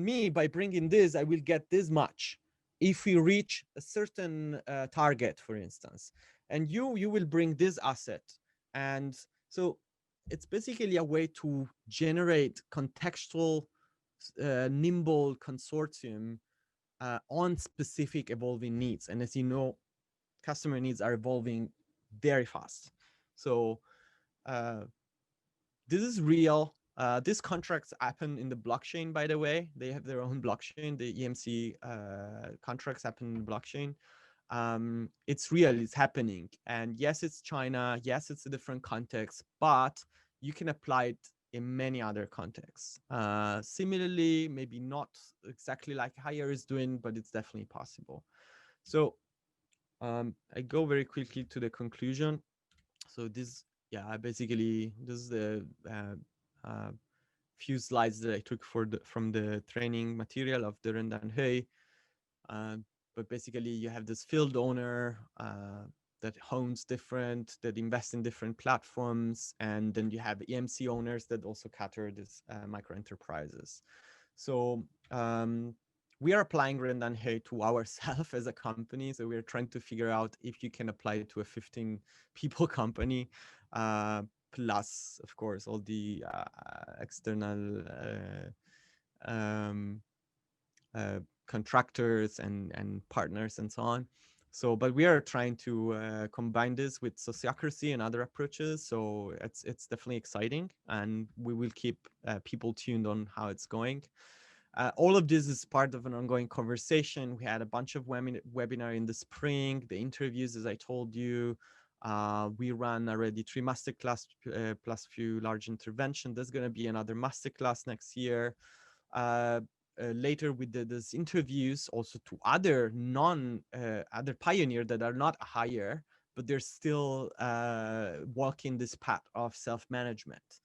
me, by bringing this, I will get this much if we reach a certain target, for instance, and you will bring this asset. And so it's basically a way to generate contextual nimble consortium on specific evolving needs. And as you know, customer needs are evolving very fast. So this is real. These contracts happen in the blockchain, by the way. They have their own blockchain. The EMC contracts happen in the blockchain. It's real, it's happening. And yes, it's China. Yes, it's a different context, but you can apply it in many other contexts. Similarly, maybe not exactly like Hire is doing, but it's definitely possible. So I go very quickly to the conclusion. So this, yeah, basically, this is the few slides that I took from the training material of the Rendan Hui. But basically, you have this field owner that that invest in different platforms, and then you have EMC owners that also cater this micro enterprises. So we are applying Rendan to ourselves as a company. So we're trying to figure out if you can apply it to a 15 people company, plus, of course, all the external contractors and partners and so on. So, but we are trying to combine this with sociocracy and other approaches. So it's definitely exciting, and we will keep people tuned on how it's going. All of this is part of an ongoing conversation. We had a bunch of webinar in the spring, the interviews, as I told you. We ran already 3 masterclass plus few large intervention. There's going to be another masterclass next year. Later we did these interviews also to other other pioneers that are not Hire, but they're still walking this path of self-management.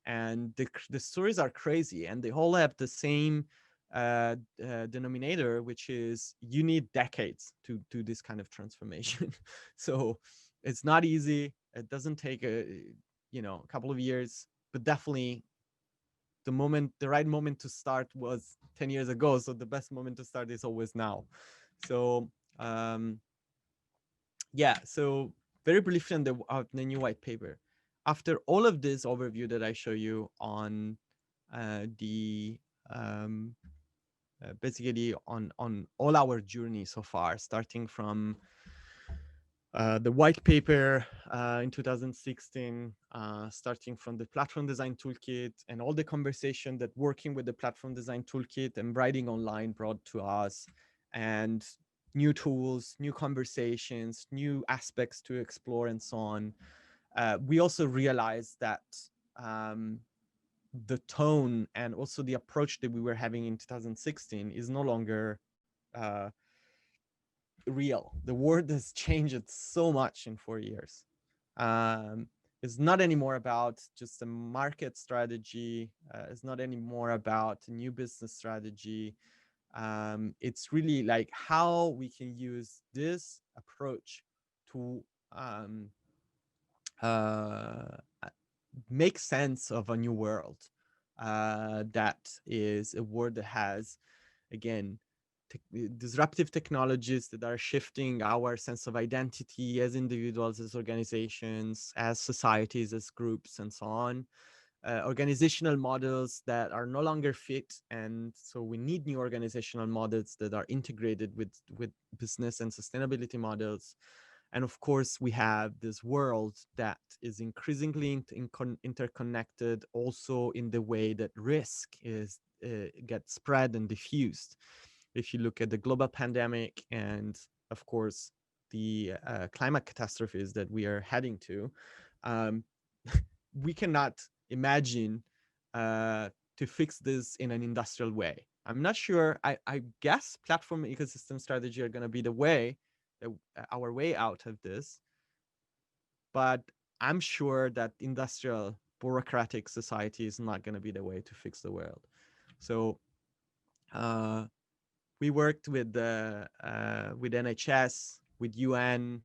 And the stories are crazy, and they all have the same denominator, which is you need decades to do this kind of transformation. So it's not easy. It doesn't take a couple of years, but definitely the right moment to start was 10 years ago. So the best moment to start is always now. So yeah, so very briefly on the new white paper. After all of this overview that I show you on basically on all our journey so far, starting from the white paper in 2016, starting from the Platform Design Toolkit and all the conversation that working with the Platform Design Toolkit and writing online brought to us, and new tools, new conversations, new aspects to explore, and so on. We also realized that the tone and also the approach that we were having in 2016 is no longer real. The world has changed so much in 4 years. It's not anymore about just a market strategy. It's not anymore about a new business strategy. It's really like how we can use this approach to make sense of a new world that is a world that has, again, disruptive technologies that are shifting our sense of identity as individuals, as organizations, as societies, as groups, and so on. Organizational models that are no longer fit, and so we need new organizational models that are integrated with business and sustainability models. And of course, we have this world that is increasingly interconnected, also in the way that risk is gets spread and diffused. If you look at the global pandemic and, of course, the climate catastrophes that we are heading to, we cannot imagine to fix this in an industrial way. I'm not sure. I guess platform ecosystem strategy are going to be the way, our way out of this. But I'm sure that industrial bureaucratic society is not going to be the way to fix the world. So we worked with NHS, with UN,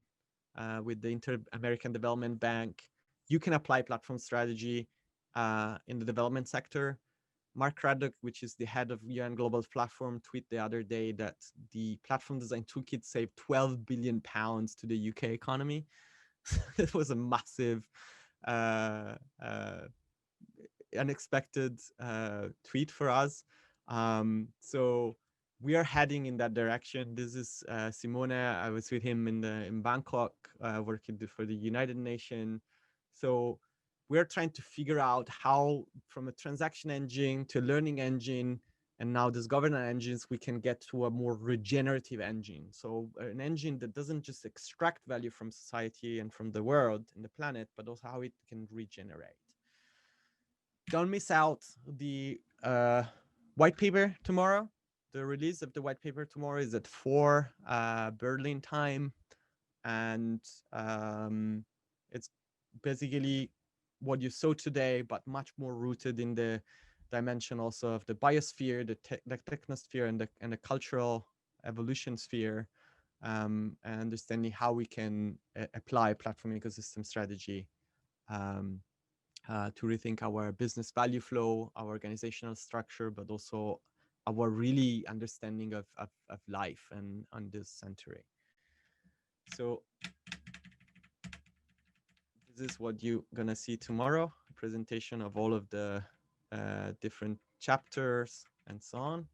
with the Inter-American Development Bank. You can apply platform strategy in the development sector. Mark Craddock, which is the head of UN Global Platform, tweeted the other day that the Platform Design Toolkit saved £12 billion to the UK economy. It was a massive, unexpected tweet for us. So we are heading in that direction. This is Simone. I was with him in Bangkok, working for the United Nations. So we're trying to figure out how, from a transaction engine to a learning engine, and now this governance engines, we can get to a more regenerative engine. So an engine that doesn't just extract value from society and from the world and the planet, but also how it can regenerate. Don't miss out the white paper tomorrow. The release of the white paper tomorrow is at 4 Berlin time. And it's basically what you saw today, but much more rooted in the dimension also of the biosphere, the technosphere, and the cultural evolution sphere, and understanding how we can apply platform ecosystem strategy to rethink our business value flow, our organizational structure, but also our really understanding of life and on this century. So this is what you're gonna see tomorrow, a presentation of all of the different chapters and so on.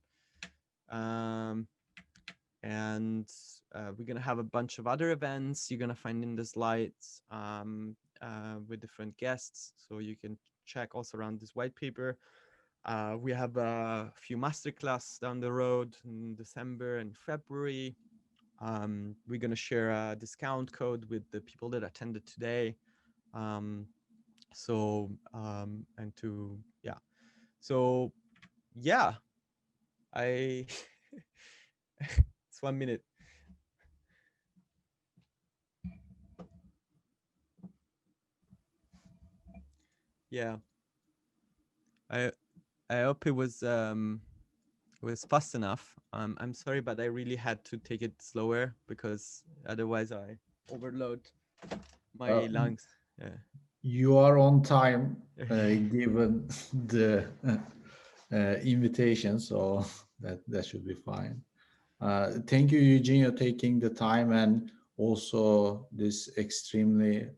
And we're gonna have a bunch of other events you're gonna find in the slides with different guests, so you can check also around this white paper. We have a few masterclass down the road in December and February. We're gonna share a discount code with the people that attended today. And to, yeah. So yeah, it's 1 minute. Yeah, I hope it was fast enough. I'm sorry, but I really had to take it slower because otherwise I overload my lungs. Yeah. You are on time, given the invitation, so that should be fine. Thank you, Eugenio, taking the time, and also this extremely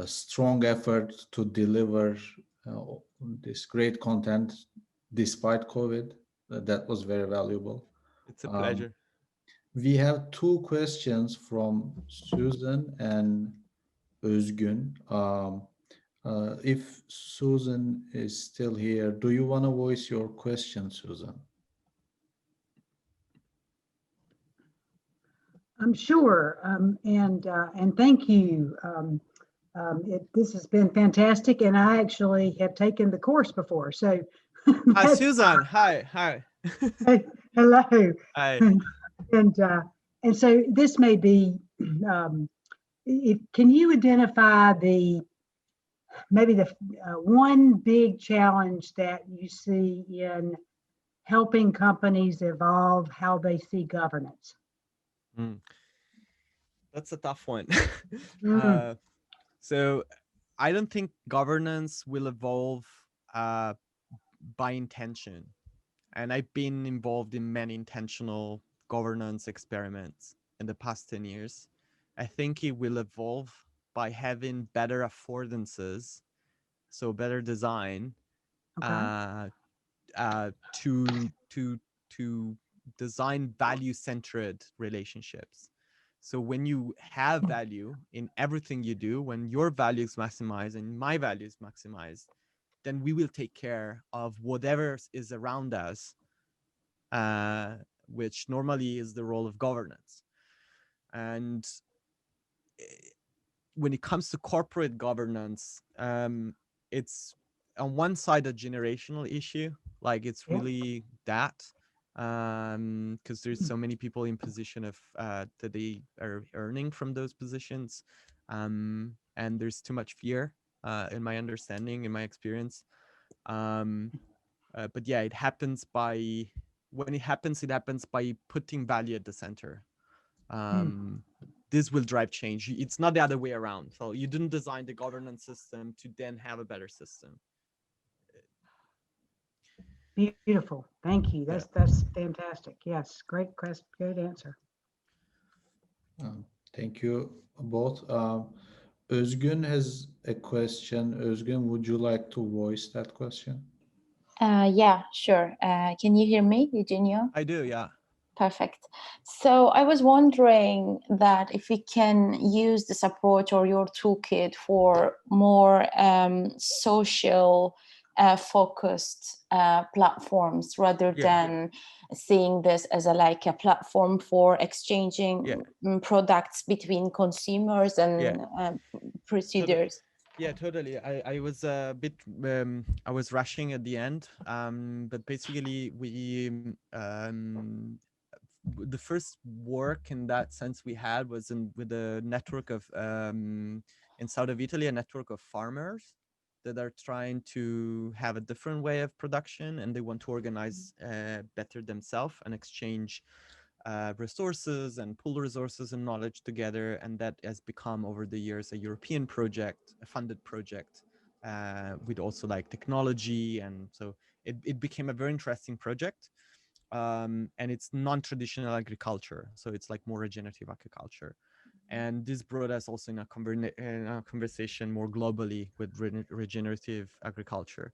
strong effort to deliver this great content despite COVID. That was very valuable. It's a pleasure. We have 2 questions from Susan and Özgün. If Susan is still here, do you want to voice your question, Susan? I'm sure, and thank you. This has been fantastic, and I actually have taken the course before. So, hi, Susan. Hi. Hello. Hi. And so this may be. Can you identify maybe the one big challenge that you see in helping companies evolve how they see governance? That's a tough one. So I don't think governance will evolve by intention. And I've been involved in many intentional governance experiments in the past 10 years. I think it will evolve by having better affordances, so better design, Okay. to design value-centered relationships. So when you have value in everything you do, when your value is maximized and my value is maximized, then we will take care of whatever is around us, which normally is the role of governance. And when it comes to corporate governance, it's on one side a generational issue, like it's Yep. really that, because there's so many people in position of that they are earning from those positions, and there's too much fear, in my understanding, in my experience. But yeah, it happens by when it happens by putting value at the center. This will drive change. It's not the other way around. So you didn't design the governance system to then have a better system. Beautiful. Thank you. Yeah. That's fantastic. Yes, great answer. Thank you both. Özgün has a question. Özgün, would you like to voice that question? Yeah, sure. Can you hear me, Eugenio? I do, yeah. Perfect. So I was wondering that if we can use this approach or your toolkit for more social focused platforms rather than seeing this as like a platform for exchanging products between consumers and procedures. Yeah, totally. I was a bit, I was rushing at the end, but basically the first work in that sense we had was with a network of, in south of Italy, a network of farmers that are trying to have a different way of production, and they want to organize better themselves and exchange resources and pool resources and knowledge together. And that has become over the years a European project, a funded project, with also like technology. And so it became a very interesting project. And it's non-traditional agriculture. So it's like more regenerative agriculture. And this brought us also in a conversation more globally with regenerative agriculture.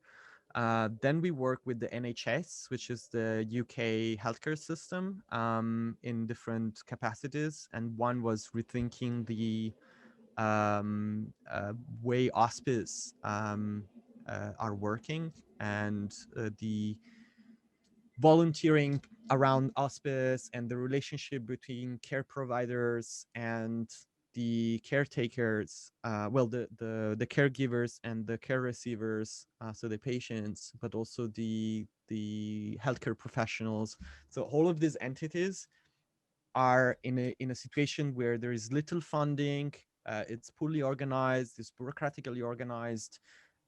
Then we work with the NHS, which is the UK healthcare system, in different capacities. And one was rethinking the way hospice are working, and the volunteering around hospice and the relationship between care providers and the caretakers, well, the caregivers and the care receivers, so the patients, but also the healthcare professionals. So all of these entities are in a situation where there is little funding, it's poorly organized, it's bureaucratically organized,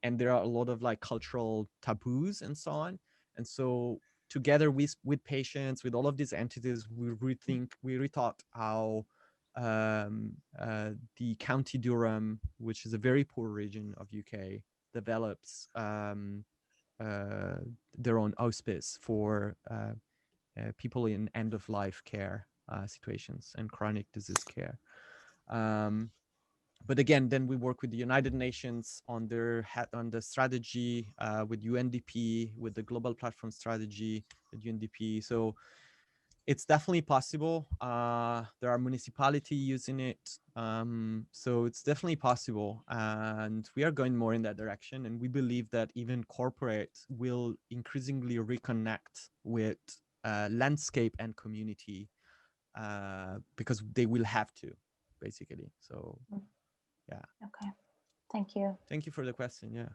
and there are a lot of like cultural taboos and so on. And so together with patients, with all of these entities, we rethought how the County Durham, which is a very poor region of UK, develops their own hospice for people in end-of-life care situations and chronic disease care. But again, then we work with the United Nations on the strategy, with UNDP, with the global platform strategy at UNDP. So it's definitely possible. There are municipalities using it. So it's definitely possible. And we are going more in that direction. And we believe that even corporate will increasingly reconnect with landscape and community, because they will have to, basically. So yeah. Okay, thank you. Thank you for the question. Yeah.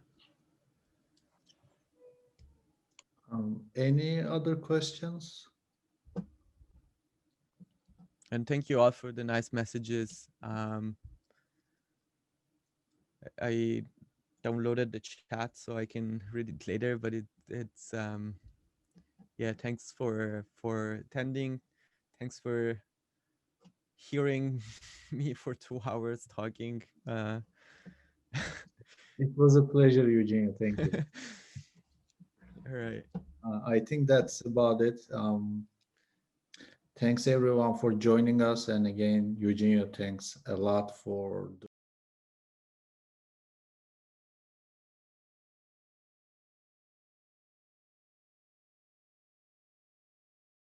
Any other questions? And thank you all for the nice messages. I downloaded the chat so I can read it later, but it's yeah, thanks for attending. Thanks for hearing me for 2 hours talking. It was a pleasure, Eugene. Thank you. All right. I think that's about it. Thanks everyone for joining us. And again, Eugenio, thanks a lot for